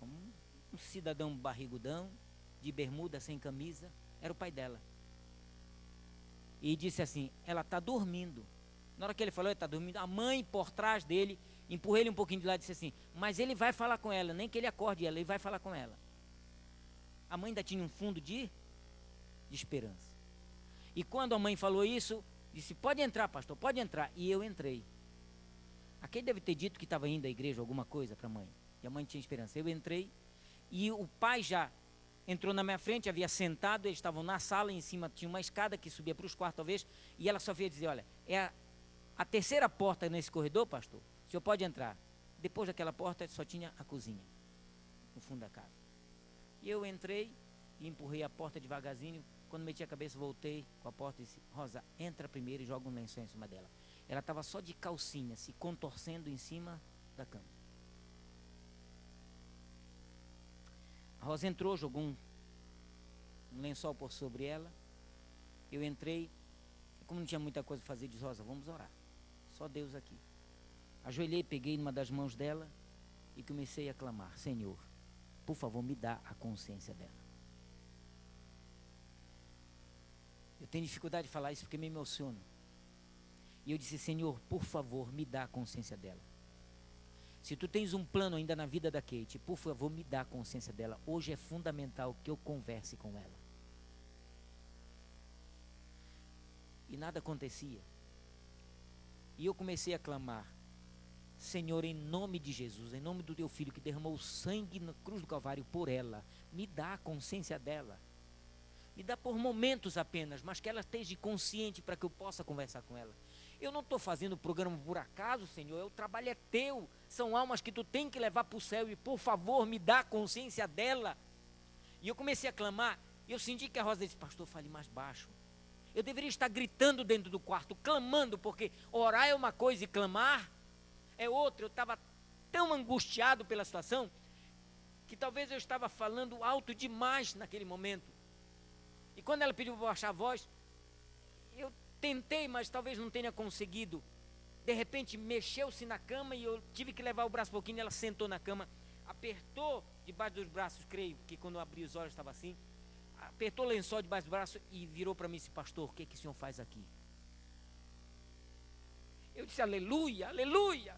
Um cidadão barrigudão, de bermuda, sem camisa. Era o pai dela. E disse assim: ela está dormindo. Na hora que ele falou, ele está dormindo, a mãe por trás dele empurrou ele um pouquinho de lado e disse assim: mas ele vai falar com ela, nem que ele acorde ela, ele vai falar com ela. A mãe ainda tinha um fundo de esperança. E quando a mãe falou isso, disse: pode entrar, pastor, pode entrar. E eu entrei. Aquele deve ter dito que estava indo à igreja, alguma coisa para a mãe. E a mãe tinha esperança. Eu entrei e o pai já entrou na minha frente, havia sentado, eles estavam na sala, em cima tinha uma escada que subia para os quartos talvez, e ela só veio dizer, olha, é a terceira porta nesse corredor, pastor, o senhor pode entrar. Depois daquela porta só tinha a cozinha, no fundo da casa. E eu entrei e empurrei a porta devagarzinho, quando meti a cabeça voltei com a porta e disse, Rosa, entra primeiro e joga um lençol em cima dela. Ela estava só de calcinha, se contorcendo em cima da cama. A Rosa entrou, jogou um lençol por sobre ela. Eu entrei, e como não tinha muita coisa a fazer, disse, Rosa, vamos orar. Só Deus aqui. Ajoelhei, peguei numa das mãos dela e comecei a clamar, Senhor, por favor, me dá a consciência dela. Eu tenho dificuldade de falar isso porque me emociono. E eu disse, Senhor, por favor, me dá a consciência dela. Se tu tens um plano ainda na vida da Kate, por favor, me dá a consciência dela. Hoje é fundamental que eu converse com ela. E nada acontecia. E eu comecei a clamar, Senhor, em nome de Jesus, em nome do teu filho que derramou sangue na cruz do Calvário por ela, me dá a consciência dela. Me dá por momentos apenas, mas que ela esteja consciente para que eu possa conversar com ela. Eu não estou fazendo o programa por acaso, Senhor, o trabalho é teu, são almas que tu tem que levar para o céu e por favor me dá a consciência dela. E eu comecei a clamar, e eu senti que a Rosa disse, pastor, fale mais baixo. Eu deveria estar gritando dentro do quarto, clamando, porque orar é uma coisa e clamar é outra. Eu estava tão angustiado pela situação, que talvez eu estava falando alto demais naquele momento. E quando ela pediu para baixar a voz, eu tentei, mas talvez não tenha conseguido. De repente mexeu-se na cama e eu tive que levar o braço um pouquinho e ela sentou na cama, apertou debaixo dos braços, creio que quando eu abri os olhos estava assim, apertou o lençol debaixo do braço e virou para mim e disse, pastor, o que o senhor faz aqui? Eu disse, aleluia, aleluia.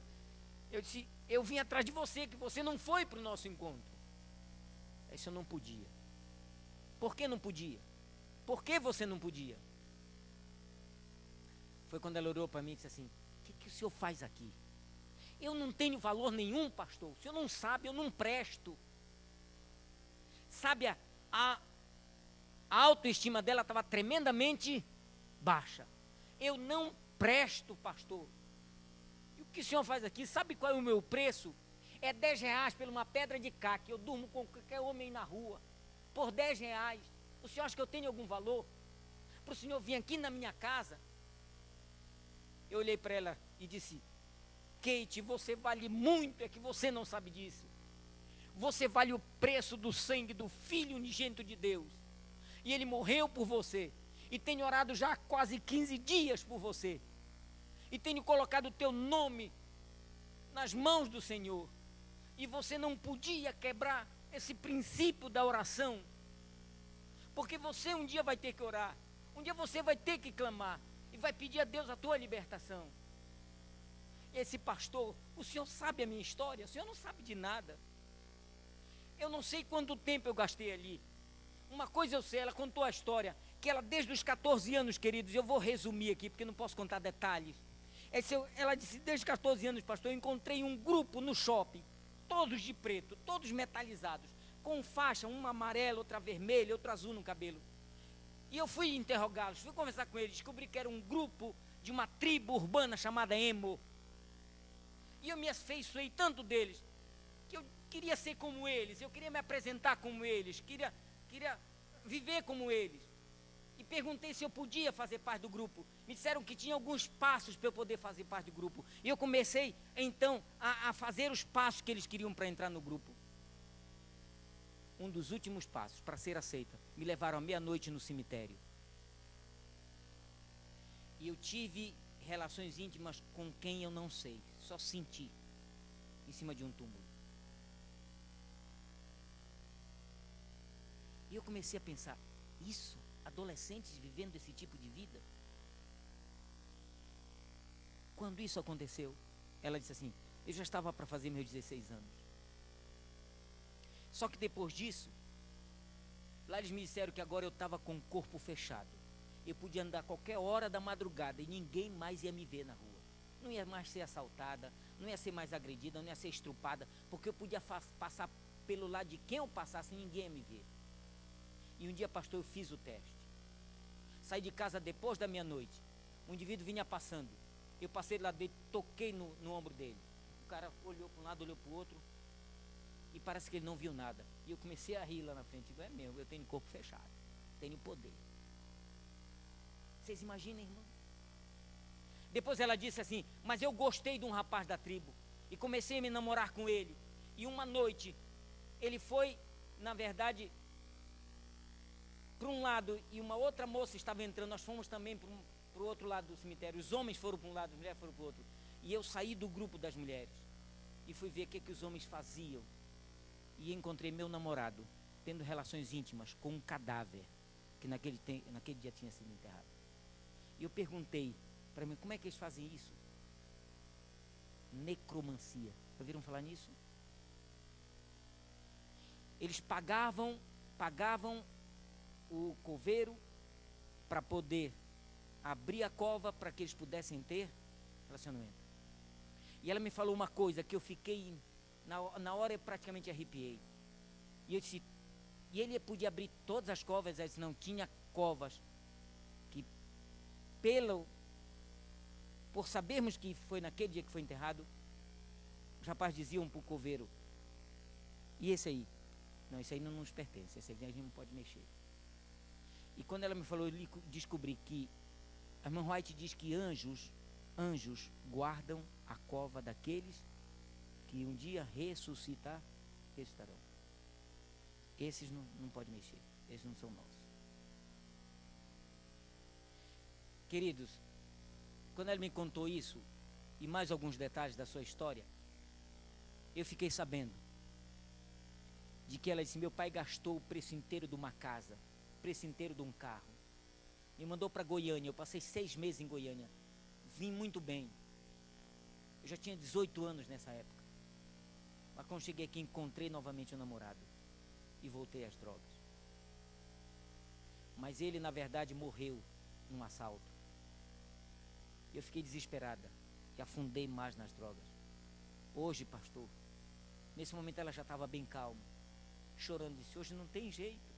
Eu disse, eu vim atrás de você, que você não foi para o nosso encontro. Isso eu não podia. Por que não podia? Por que você não podia? Foi quando ela orou para mim e disse assim, o que o senhor faz aqui? Eu não tenho valor nenhum, pastor. O senhor não sabe, eu não presto. Sabe, a autoestima dela estava tremendamente baixa. Eu não presto, pastor. E o que o senhor faz aqui? Sabe qual é o meu preço? É 10 reais por uma pedra de caque. Eu durmo com qualquer homem na rua. Por 10 reais. O senhor acha que eu tenho algum valor? Para o senhor vir aqui na minha casa? Eu olhei para ela e disse, Kate, você vale muito, é que você não sabe disso. Você vale o preço do sangue do Filho unigênito de Deus. E Ele morreu por você. E tenho orado já há quase 15 dias por você. E tenho colocado o teu nome nas mãos do Senhor. E você não podia quebrar esse princípio da oração. Porque você um dia vai ter que orar. Um dia você vai ter que clamar. E vai pedir a Deus a tua libertação. E esse pastor, o senhor sabe a minha história? O senhor não sabe de nada. Eu não sei quanto tempo eu gastei ali. Uma coisa eu sei, ela contou a história, que ela desde os 14 anos, queridos, eu vou resumir aqui, porque não posso contar detalhes. Ela disse, desde os 14 anos, pastor, eu encontrei um grupo no shopping, todos de preto, todos metalizados, com faixa, uma amarela, outra vermelha, outra azul no cabelo. E eu fui interrogá-los, fui conversar com eles, descobri que era um grupo de uma tribo urbana chamada Emo. E eu me afeiçoei tanto deles, que eu queria ser como eles, eu queria me apresentar como eles, queria viver como eles. E perguntei se eu podia fazer parte do grupo. Me disseram que tinha alguns passos para eu poder fazer parte do grupo. E eu comecei, então, a fazer os passos que eles queriam para entrar no grupo. Um dos últimos passos para ser aceita, me levaram à meia-noite no cemitério. E eu tive relações íntimas com quem eu não sei, só senti, em cima de um túmulo. E eu comecei a pensar, isso, adolescentes vivendo esse tipo de vida? Quando isso aconteceu, ela disse assim, eu já estava para fazer meus 16 anos. Só que depois disso, lá eles me disseram que agora eu estava com o corpo fechado. Eu podia andar a qualquer hora da madrugada e ninguém mais ia me ver na rua. Não ia mais ser assaltada, não ia ser mais agredida, não ia ser estrupada, porque eu podia passar pelo lado de quem eu passasse, ninguém ia me ver. E um dia, pastor, eu fiz o teste. Saí de casa depois da meia-noite. Um indivíduo vinha passando. Eu passei lá dele, toquei no ombro dele. O cara olhou para um lado, olhou para o outro. E parece que ele não viu nada. E eu comecei a rir lá na frente. Digo, é mesmo, eu tenho corpo fechado. Tenho poder. Vocês imaginem, irmão? Depois ela disse assim, mas eu gostei de um rapaz da tribo. E comecei a me namorar com ele. E uma noite, ele foi, na verdade, para um lado, e uma outra moça estava entrando. Nós fomos também para o outro lado do cemitério. Os homens foram para um lado, as mulheres foram para o outro. E eu saí do grupo das mulheres. E fui ver o que os homens faziam. E encontrei meu namorado tendo relações íntimas com um cadáver que naquele dia tinha sido enterrado. E eu perguntei para mim, como é que eles fazem isso? Necromancia. Ouviram falar nisso? Eles pagavam o coveiro para poder abrir a cova para que eles pudessem ter relacionamento. E ela me falou uma coisa que eu fiquei, na hora eu praticamente arrepiei. E eu disse, e ele podia abrir todas as covas, ela disse, não, tinha covas que por sabermos que foi naquele dia que foi enterrado, os rapazes diziam para o coveiro, e esse aí? Não, esse aí não nos pertence, esse aí a gente não pode mexer. E quando ela me falou, eu descobri que a irmã White diz que anjos guardam a cova daqueles que um dia ressuscitarão. Esses não podem mexer, esses não são nossos. Queridos, quando ela me contou isso, e mais alguns detalhes da sua história, eu fiquei sabendo de que ela disse, meu pai gastou o preço inteiro de uma casa, o preço inteiro de um carro, me mandou para Goiânia. Eu passei 6 meses em Goiânia, vim muito bem, eu já tinha 18 anos nessa época, mas quando cheguei aqui encontrei novamente o namorado e voltei às drogas. Mas ele na verdade morreu num assalto. Eu fiquei desesperada e afundei mais nas drogas. Hoje, pastor, nesse momento ela já estava bem calma, chorando, disse, hoje não tem jeito,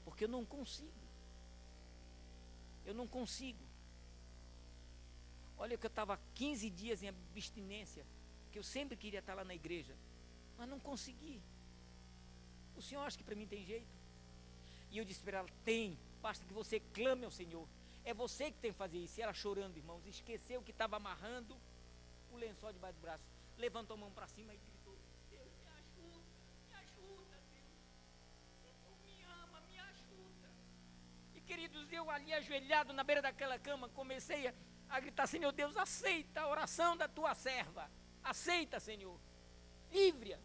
porque eu não consigo. Olha que eu estava 15 dias em abstinência, que eu sempre queria estar lá na igreja, mas não consegui. O senhor acha que para mim tem jeito? E eu disse para ela, tem, basta que você clame ao Senhor, é você que tem que fazer isso. E ela chorando, irmãos, esqueceu que estava amarrando o lençol debaixo do braço, levantou a mão para cima e gritou, Deus, me ajuda, Deus, Senhor, me ama, me ajuda. E queridos, eu ali ajoelhado na beira daquela cama, comecei a gritar, Senhor Deus, aceita a oração da tua serva, aceita, Senhor, livre-a,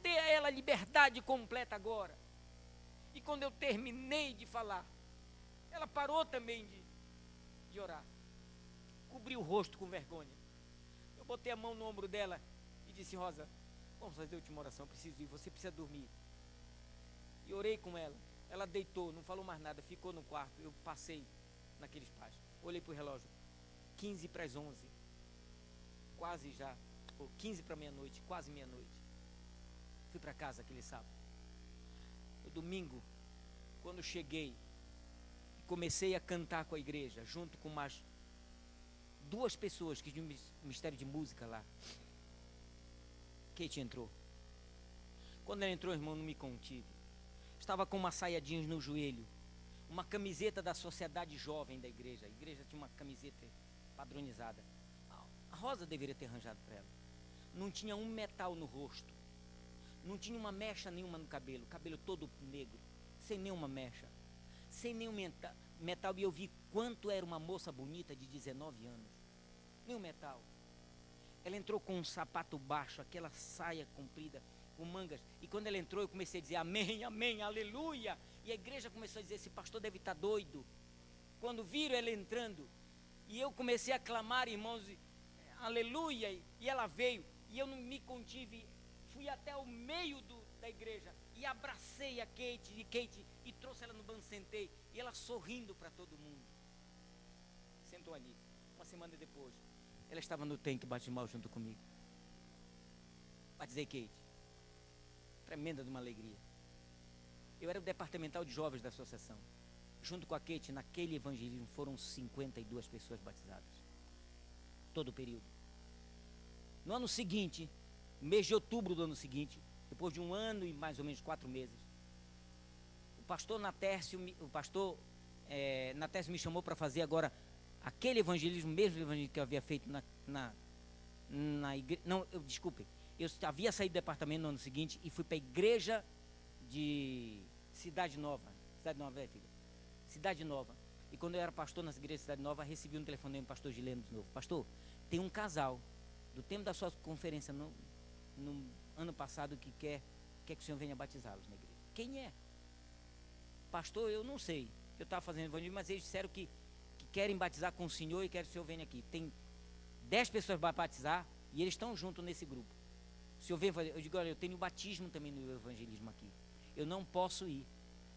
dê a ela liberdade completa agora. E quando eu terminei de falar, ela parou também de orar, cobriu o rosto com vergonha. Eu botei a mão no ombro dela e disse, Rosa, vamos fazer a última oração, eu preciso ir, você precisa dormir. E orei com ela, ela deitou, não falou mais nada, ficou no quarto. Eu passei naquele espaço, olhei para o relógio, 15 para as 11, quase já, ou 15 para meia-noite, quase meia-noite. Fui para casa aquele sábado. No domingo, quando cheguei, comecei a cantar com a igreja, junto com mais 2 pessoas que tinham um ministério de música lá. Kate entrou. Quando ela entrou, irmão, não me contive. Estava com uma saia jeans no joelho, uma camiseta da sociedade jovem da igreja. A igreja tinha uma camiseta padronizada. A Rosa deveria ter arranjado para ela. Não tinha um metal no rosto, não tinha uma mecha nenhuma no cabelo, cabelo todo negro, sem nenhuma mecha, sem nenhum metal. E eu vi quanto era uma moça bonita de 19 anos, nenhum metal. Ela entrou com um sapato baixo, aquela saia comprida, com mangas, e quando ela entrou eu comecei a dizer amém, amém, aleluia, e a igreja começou a dizer, esse pastor deve estar doido. Quando viram ela entrando, e eu comecei a clamar, irmãos, aleluia, e ela veio, e eu não me contive, fui até o meio da igreja, e abracei a Kate, e trouxe ela no banco, sentei, e ela sorrindo para todo mundo, sentou ali. Uma semana depois, ela estava no tanque batismal junto comigo. Batizei Kate. Tremenda de uma alegria. Eu era o departamental de jovens da associação. Junto com a Kate, naquele evangelismo, foram 52 pessoas batizadas. Todo o período. No ano seguinte, mês de outubro do ano seguinte, depois de 1 ano e mais ou menos 4 meses, o pastor Natércio me chamou para fazer agora aquele evangelismo, mesmo evangelismo que eu havia feito na igreja. Não, desculpem. Eu havia saído do departamento no ano seguinte e fui para a igreja de Cidade Nova. Cidade Nova, filha? Cidade Nova. E quando eu era pastor na igreja de Cidade Nova, recebi um telefonema do pastor Gileno de novo. Pastor, tem um casal, do tempo da sua conferência no ano passado, que quer que o senhor venha batizá-los na igreja. Quem é? Pastor, eu não sei. Eu estava fazendo evangelismo, mas eles disseram que querem batizar com o senhor e querem que o senhor venha aqui. Tem 10 pessoas para batizar e eles estão juntos nesse grupo. O senhor vem fazer. Eu digo, olha, eu tenho batismo também no evangelismo aqui. Eu não posso ir.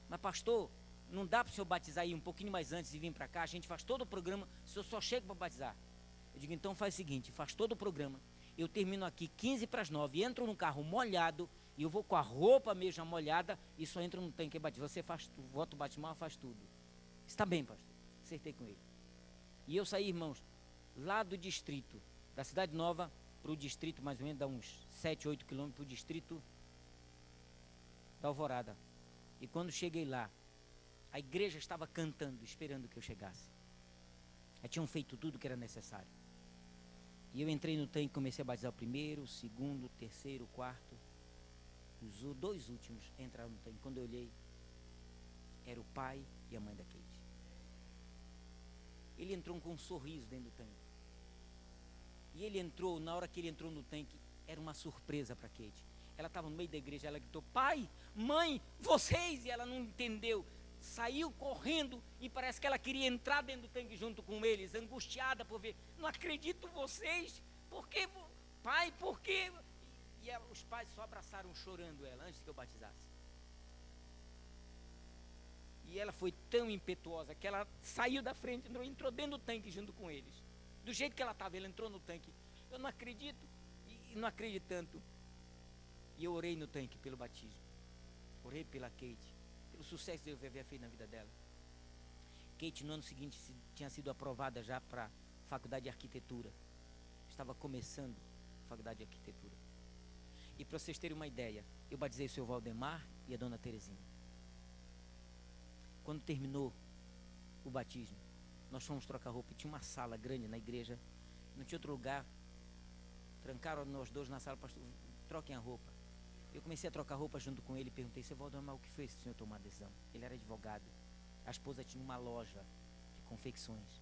Mas pastor, não dá para o senhor batizar aí um pouquinho mais antes de vir para cá? A gente faz todo o programa, o senhor só chega para batizar. Eu digo, então faz o seguinte, faz todo o programa. Eu termino aqui 15 para as 9, entro num carro molhado e eu vou com a roupa mesmo molhada e só entro no tanque e batizo. Você faz o voto batismal, faz tudo. Está bem, pastor. Acertei com ele. E eu saí, irmãos, lá do distrito, da Cidade Nova para o distrito, mais ou menos, dá uns 7, 8 quilômetros para o distrito da Alvorada. E quando cheguei lá, a igreja estava cantando, esperando que eu chegasse. Já tinham feito tudo que era necessário. E eu entrei no tanque e comecei a batizar o primeiro, o segundo, o terceiro, o quarto. Os 2 últimos entraram no tanque. Quando eu olhei, era o pai e a mãe da Kate. Ele entrou com um sorriso dentro do tanque. E ele entrou, na hora que ele entrou no tanque, era uma surpresa para Kate. Ela estava no meio da igreja, ela gritou, pai, mãe, vocês! E ela não entendeu. Saiu correndo e parece que ela queria entrar dentro do tanque junto com eles, angustiada por ver, não acredito vocês, por que, pai, por quê? E os pais só abraçaram chorando ela, antes que eu batizasse. E ela foi tão impetuosa que ela saiu da frente, entrou dentro do tanque junto com eles. Do jeito que ela estava, ela entrou no tanque. Eu não acredito, e não acreditando. E eu orei no tanque pelo batismo. Orei pela Kate, pelo sucesso que eu havia feito na vida dela. Kate, no ano seguinte, tinha sido aprovada já para a faculdade de arquitetura. Estava começando a faculdade de arquitetura. E para vocês terem uma ideia, eu batizei o seu Valdemar e a dona Terezinha. Quando terminou o batismo, nós fomos trocar roupa. Tinha uma sala grande na igreja, não tinha outro lugar. Trancaram nós dois na sala, pastor, troquem a roupa. Eu comecei a trocar roupa junto com ele e perguntei, seu Valdemar, o que fez o senhor tomar a decisão? Ele era advogado. A esposa tinha uma loja de confecções.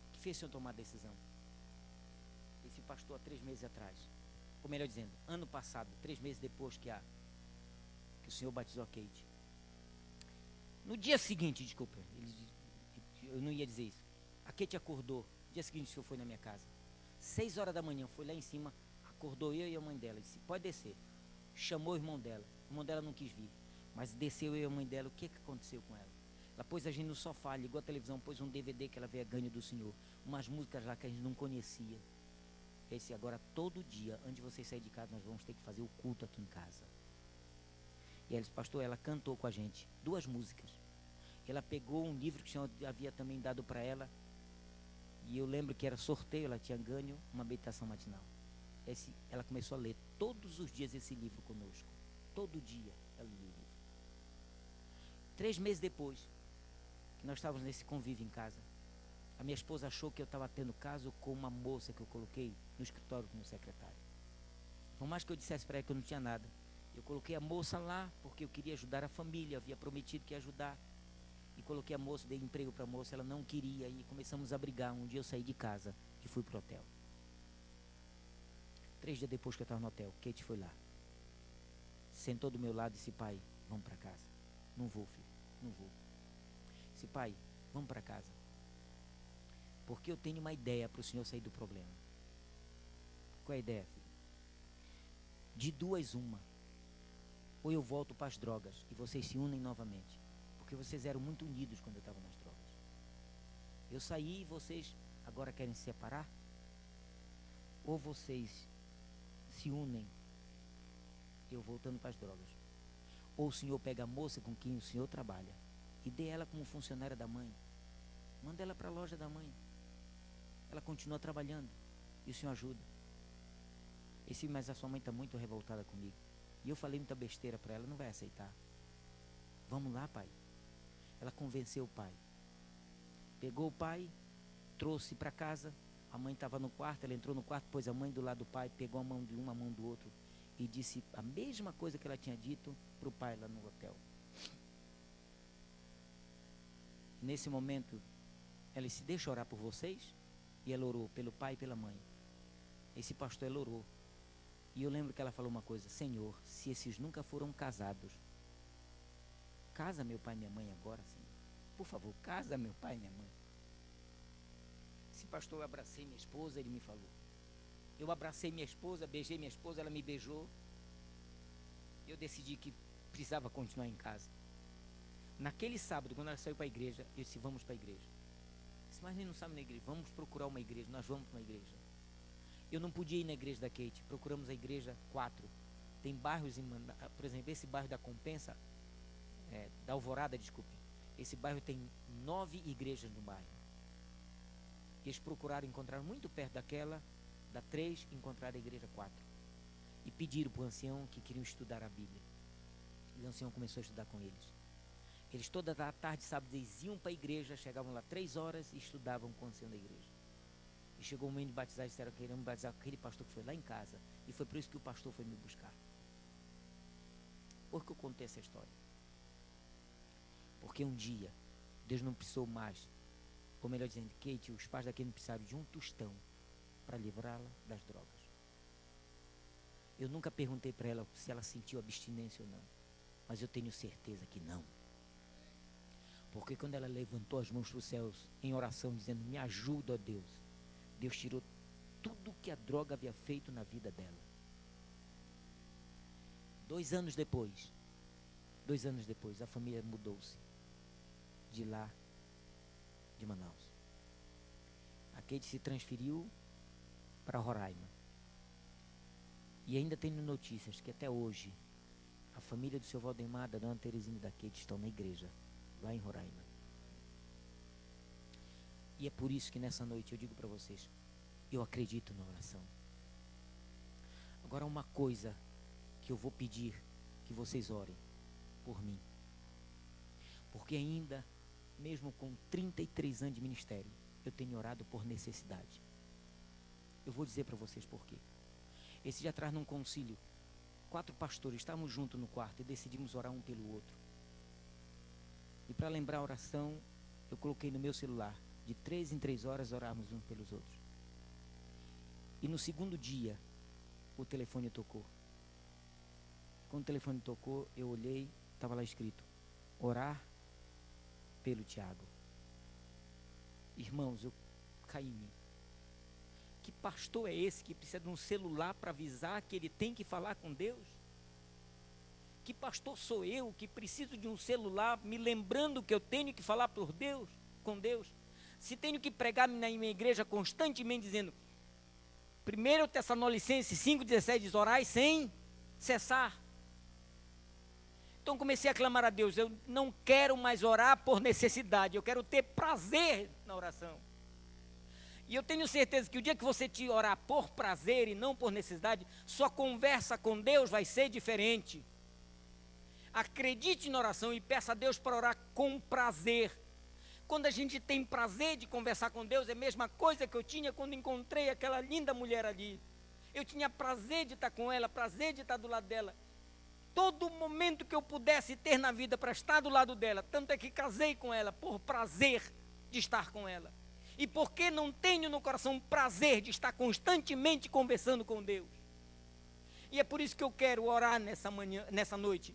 O que fez o senhor tomar a decisão? Esse pastor há 3 meses atrás, ou melhor dizendo, ano passado, 3 meses depois que o senhor batizou a Kate. No dia seguinte, desculpa, eu não ia dizer isso. A Kate acordou, no dia seguinte o senhor foi na minha casa. 6 horas da manhã, foi lá em cima, acordou eu e a mãe dela, disse, pode descer. Chamou o irmão dela não quis vir, mas desceu eu e a mãe dela, o que aconteceu com ela? Ela pôs a gente no sofá, ligou a televisão, pôs um DVD que ela veio ganho do senhor, umas músicas lá que a gente não conhecia. Eu disse, agora todo dia, antes de vocês saírem de casa, nós vamos ter que fazer o culto aqui em casa. E ela disse, pastor, ela cantou com a gente 2 músicas. Ela pegou um livro que o senhor havia também dado para ela, e eu lembro que era sorteio, ela tinha ganho uma meditação matinal. Ela começou a ler todos os dias esse livro conosco. Todo dia ela lia o livro. 3 meses depois, que nós estávamos nesse convívio em casa, a minha esposa achou que eu estava tendo caso com uma moça que eu coloquei no escritório como secretária. Por mais que eu dissesse para ela que eu não tinha nada, eu coloquei a moça lá porque eu queria ajudar a família, havia prometido que ia ajudar. E coloquei a moça, dei emprego para a moça, ela não queria e começamos a brigar. Um dia eu saí de casa e fui para o hotel. 3 dias depois que eu estava no hotel, Kate foi lá. Sentou do meu lado e disse, pai, vamos para casa. Não vou, filho, não vou. Disse, pai, vamos para casa. Porque eu tenho uma ideia para o senhor sair do problema. Qual é a ideia, filho? De 2, uma. Ou eu volto para as drogas e vocês se unem novamente. Porque vocês eram muito unidos quando eu estava nas drogas. Eu saí e vocês agora querem se separar? Ou vocês se unem eu voltando para as drogas. Ou o senhor pega a moça com quem o senhor trabalha e dê ela como funcionária da mãe. Manda ela para a loja da mãe. Ela continua trabalhando e o senhor ajuda. Mas a sua mãe está muito revoltada comigo. E eu falei muita besteira para ela, não vai aceitar. Vamos lá, pai. Ela convenceu o pai. Pegou o pai, trouxe para casa. A mãe estava no quarto, ela entrou no quarto, pôs a mãe do lado do pai, pegou a mão de um, a mão do outro e disse a mesma coisa que ela tinha dito para o pai lá no hotel. Nesse momento, ela disse: deixa eu orar por vocês. E ela orou pelo pai e pela mãe. Esse pastor, ela orou. E eu lembro que ela falou uma coisa: Senhor, se esses nunca foram casados, casa meu pai e minha mãe agora, Senhor. Por favor, casa meu pai e minha mãe. Esse pastor, eu abracei minha esposa, ele me falou. Eu abracei minha esposa, beijei minha esposa, ela me beijou. Eu decidi que precisava continuar em casa. Naquele sábado, quando ela saiu para a igreja, eu disse: vamos para a igreja. Eu disse: mas ele não sabe na igreja, vamos procurar uma igreja, nós vamos para uma igreja. Eu não podia ir na igreja da Kate, procuramos a igreja 4. Tem bairros, por exemplo, esse bairro da Compensa, da Alvorada, desculpe. Esse bairro tem 9 igrejas no bairro. E eles procuraram encontrar muito perto daquela, da 3, encontraram a igreja 4. E pediram para o ancião que queriam estudar a Bíblia. E o ancião começou a estudar com eles. Eles toda a tarde, sábado, eles iam para a igreja, chegavam lá 3 horas e estudavam com o ancião da igreja. E chegou o momento de batizar, disseram que queremos batizar aquele pastor que foi lá em casa. E foi por isso que o pastor foi me buscar. Por que eu contei essa história? Porque um dia, Deus não precisou mais, ou melhor dizendo, Kate, os pais da Kate não precisaram de um tostão para livrá-la das drogas. Eu nunca perguntei para ela se ela sentiu abstinência ou não, mas eu tenho certeza que não. Porque quando ela levantou as mãos para os céus em oração, dizendo: me ajuda, ó Deus, Deus tirou tudo que a droga havia feito na vida dela. 2 anos depois, a família mudou-se de lá, de Manaus. A Kate se transferiu para Roraima. E ainda tenho notícias que até hoje a família do seu Valdemar, da dona Terezinha e da Kate estão na igreja, lá em Roraima. E é por isso que nessa noite eu digo para vocês: eu acredito na oração. Agora, uma coisa que eu vou pedir que vocês orem por mim. Porque ainda, mesmo com 33 anos de ministério, eu tenho orado por necessidade. Eu vou dizer para vocês por quê. Esse dia atrás, num concílio, 4 pastores estávamos juntos no quarto e decidimos orar um pelo outro. E para lembrar a oração, eu coloquei no meu celular: de 3 em 3 horas orarmos uns pelos outros. E no segundo dia, o telefone tocou. Quando o telefone tocou, eu olhei, estava lá escrito: orar pelo Tiago. Irmãos, eu caí em mim. Que pastor é esse que precisa de um celular para avisar que ele tem que falar com Deus? Que pastor sou eu que preciso de um celular me lembrando que eu tenho que falar por Deus, com Deus? Se tenho que pregar na minha igreja constantemente dizendo: 1 Tessalonicenses 5,17 diz: orai sem cessar. Então comecei a clamar a Deus: eu não quero mais orar por necessidade, eu quero ter prazer na oração. E eu tenho certeza que o dia que você te orar por prazer e não por necessidade, sua conversa com Deus vai ser diferente. Acredite na oração e peça a Deus para orar com prazer. Quando a gente tem prazer de conversar com Deus, é a mesma coisa que eu tinha quando encontrei aquela linda mulher ali. Eu tinha prazer de estar com ela, prazer de estar do lado dela. Todo momento que eu pudesse ter na vida para estar do lado dela, tanto é que casei com ela por prazer de estar com ela. E porque não tenho no coração prazer de estar constantemente conversando com Deus. E é por isso que eu quero orar nessa noite,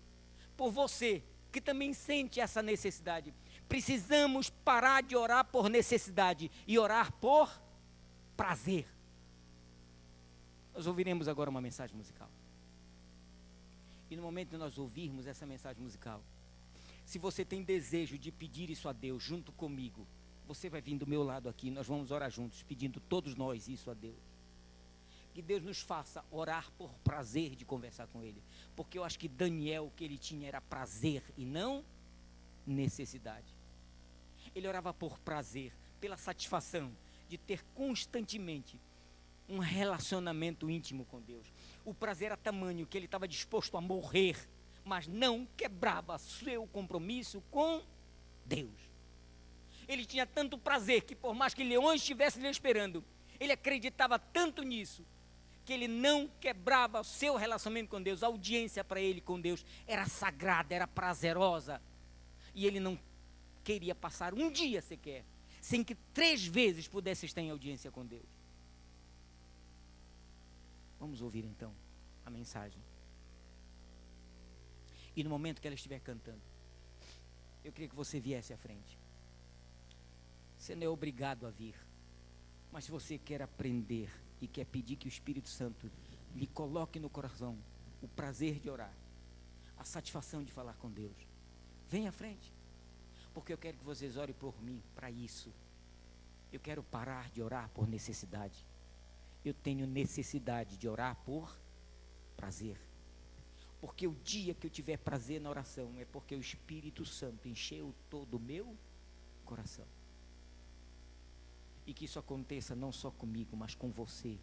por você que também sente essa necessidade. Precisamos parar de orar por necessidade e orar por prazer. Nós ouviremos agora uma mensagem musical. E no momento de nós ouvirmos essa mensagem musical, se você tem desejo de pedir isso a Deus junto comigo, você vai vir do meu lado aqui, nós vamos orar juntos, pedindo todos nós isso a Deus. que Deus nos faça orar por prazer de conversar com Ele. Porque eu acho que Daniel, o que ele tinha era prazer e não necessidade. Ele orava por prazer, pela satisfação de ter constantemente um relacionamento íntimo com Deus. O prazer era tamanho que ele estava disposto a morrer, mas não quebrava seu compromisso com Deus. Ele tinha tanto prazer que, por mais que leões estivessem lhe esperando, ele acreditava tanto nisso, que ele não quebrava o seu relacionamento com Deus. A audiência para ele com Deus era sagrada, era prazerosa. E ele não queria passar um dia sequer sem que 3 vezes pudesse estar em audiência com Deus. Vamos ouvir então a mensagem. E no momento que ela estiver cantando, eu queria que você viesse à frente. Você não é obrigado a vir, mas se você quer aprender e quer pedir que o Espírito Santo lhe coloque no coração o prazer de orar, a satisfação de falar com Deus, vem à frente, porque eu quero que vocês orem por mim para isso. Eu quero parar de orar por necessidade. Eu tenho necessidade de orar por prazer. Porque o dia que eu tiver prazer na oração é porque o Espírito Santo encheu todo o meu coração. E que isso aconteça não só comigo, mas com você,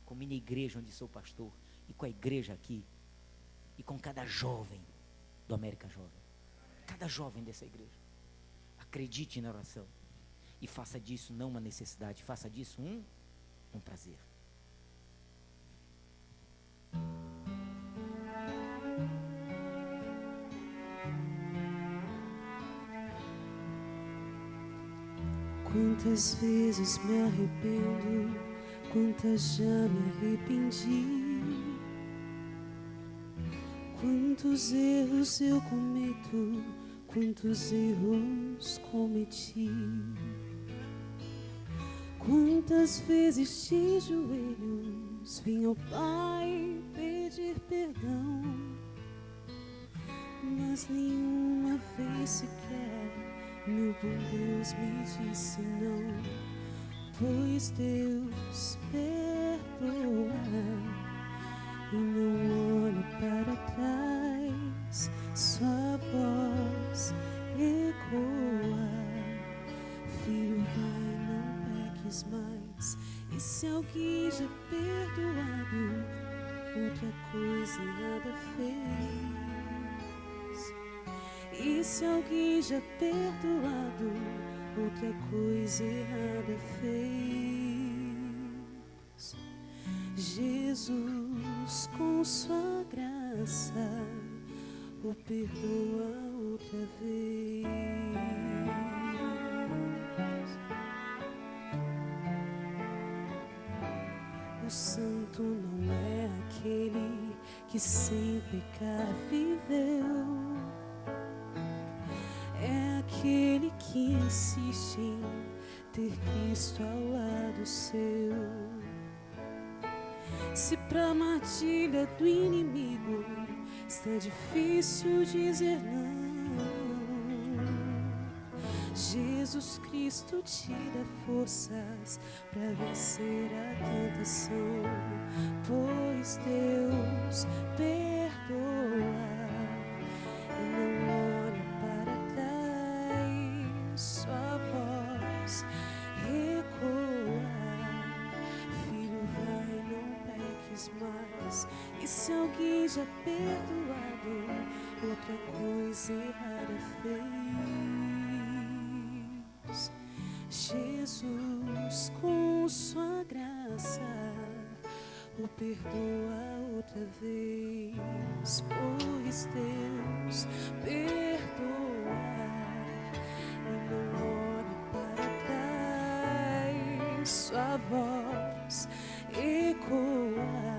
com a minha igreja onde sou pastor, e com a igreja aqui, e com cada jovem do América Jovem. Cada jovem dessa igreja. Acredite na oração e faça disso não uma necessidade, faça disso um prazer. Quantas vezes me arrependo, quantas já me arrependi. Quantos erros eu cometo, quantos erros cometi. Quantas vezes de joelhos vim ao Pai pedir perdão, mas nenhuma vez sequer meu bom Deus me disse não, pois Deus perdoa e não olha para trás, sua voz ecoa. Filho, vai, não peques mais. E se alguém já perdoado, outra coisa errada fez. E se alguém já perdoado, outra coisa errada fez. Jesus, com sua graça, o perdoa outra vez. O santo não é aquele que sem pecar viveu, é aquele que insiste em ter Cristo ao lado seu. Se pra armadilha do inimigo está difícil dizer não, Jesus Cristo te dá forças para vencer a tentação, pois Deus perdoa e não olha para trás, sua voz ecoa. Filho, vai, não peques mais. E se alguém já perdoado, outra coisa errada fez. Jesus, com sua graça, o perdoa outra vez, pois Deus perdoa e não olha para trás, sua voz ecoa.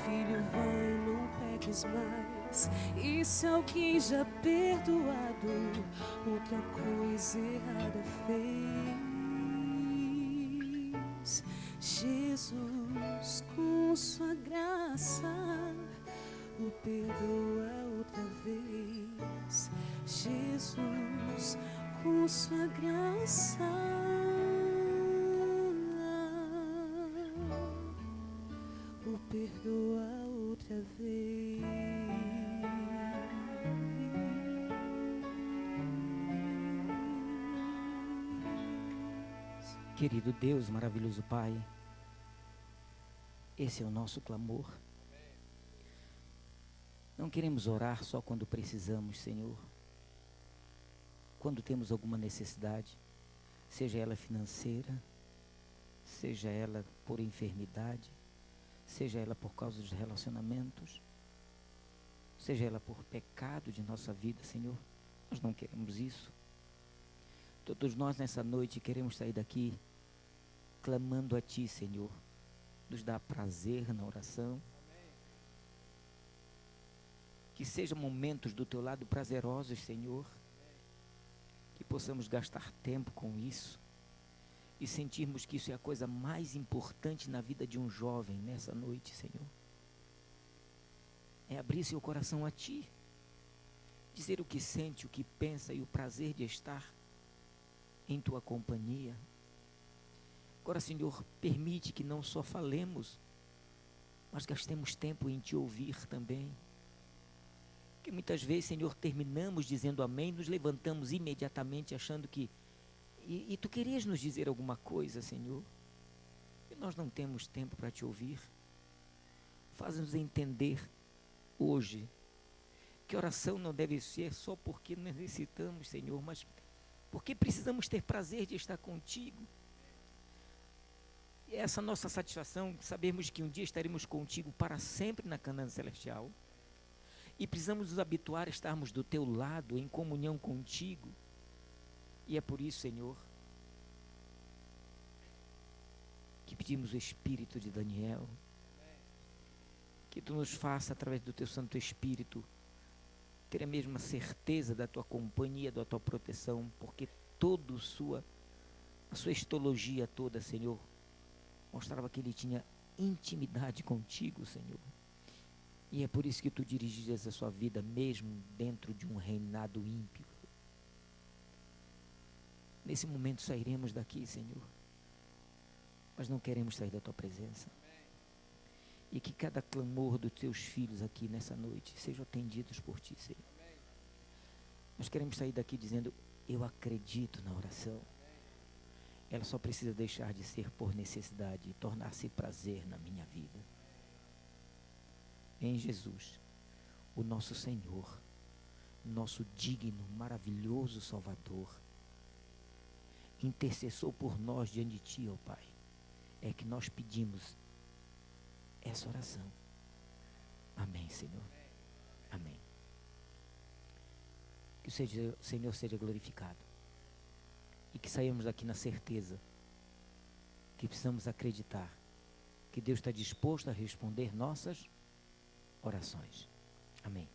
Filho, vai, não peques mais. E se alguém já perdoado, outra coisa errada fez. Jesus, com sua graça, o perdoa outra vez. Jesus, com sua graça, perdoa outra vez. Querido Deus, maravilhoso Pai, esse é o nosso clamor. Não queremos orar só quando precisamos, Senhor. Quando temos alguma necessidade, seja ela financeira, seja ela por enfermidade, seja ela por causa dos relacionamentos, seja ela por pecado de nossa vida, Senhor. Nós não queremos isso. Todos nós nessa noite queremos sair daqui clamando a Ti, Senhor. Nos dá prazer na oração. Que sejam momentos do Teu lado prazerosos, Senhor. Que possamos gastar tempo com isso e sentirmos que isso é a coisa mais importante na vida de um jovem nessa noite, Senhor. É abrir seu coração a Ti, dizer o que sente, o que pensa e o prazer de estar em Tua companhia. Agora, Senhor, permite que não só falemos, mas gastemos tempo em Te ouvir também. Porque muitas vezes, Senhor, terminamos dizendo amém, nos levantamos imediatamente achando que e Tu querias nos dizer alguma coisa, Senhor, e nós não temos tempo para Te ouvir. Faz-nos entender hoje que oração não deve ser só porque necessitamos, Senhor, mas porque precisamos ter prazer de estar contigo. E essa nossa satisfação, sabermos que um dia estaremos contigo para sempre na Canaã celestial. E precisamos nos habituar a estarmos do Teu lado, em comunhão contigo. E é por isso, Senhor, que pedimos o Espírito de Daniel, que Tu nos faça, através do Teu Santo Espírito, ter a mesma certeza da Tua companhia, da Tua proteção, porque a sua histologia toda, Senhor, mostrava que ele tinha intimidade contigo, Senhor. E é por isso que Tu dirigias a sua vida mesmo dentro de um reinado ímpio. Nesse momento sairemos daqui, Senhor, mas não queremos sair da Tua presença. E que cada clamor dos Teus filhos aqui nessa noite sejam atendidos por Ti, Senhor. Nós queremos sair daqui dizendo: eu acredito na oração. Ela só precisa deixar de ser por necessidade e tornar-se prazer na minha vida. Em Jesus, o nosso Senhor, nosso digno, maravilhoso Salvador, intercessor por nós diante de Ti, ó Pai, é que nós pedimos essa oração. Amém, Senhor. Amém. Que o Senhor seja glorificado. E que saímos daqui na certeza que precisamos acreditar que Deus está disposto a responder nossas orações. Amém.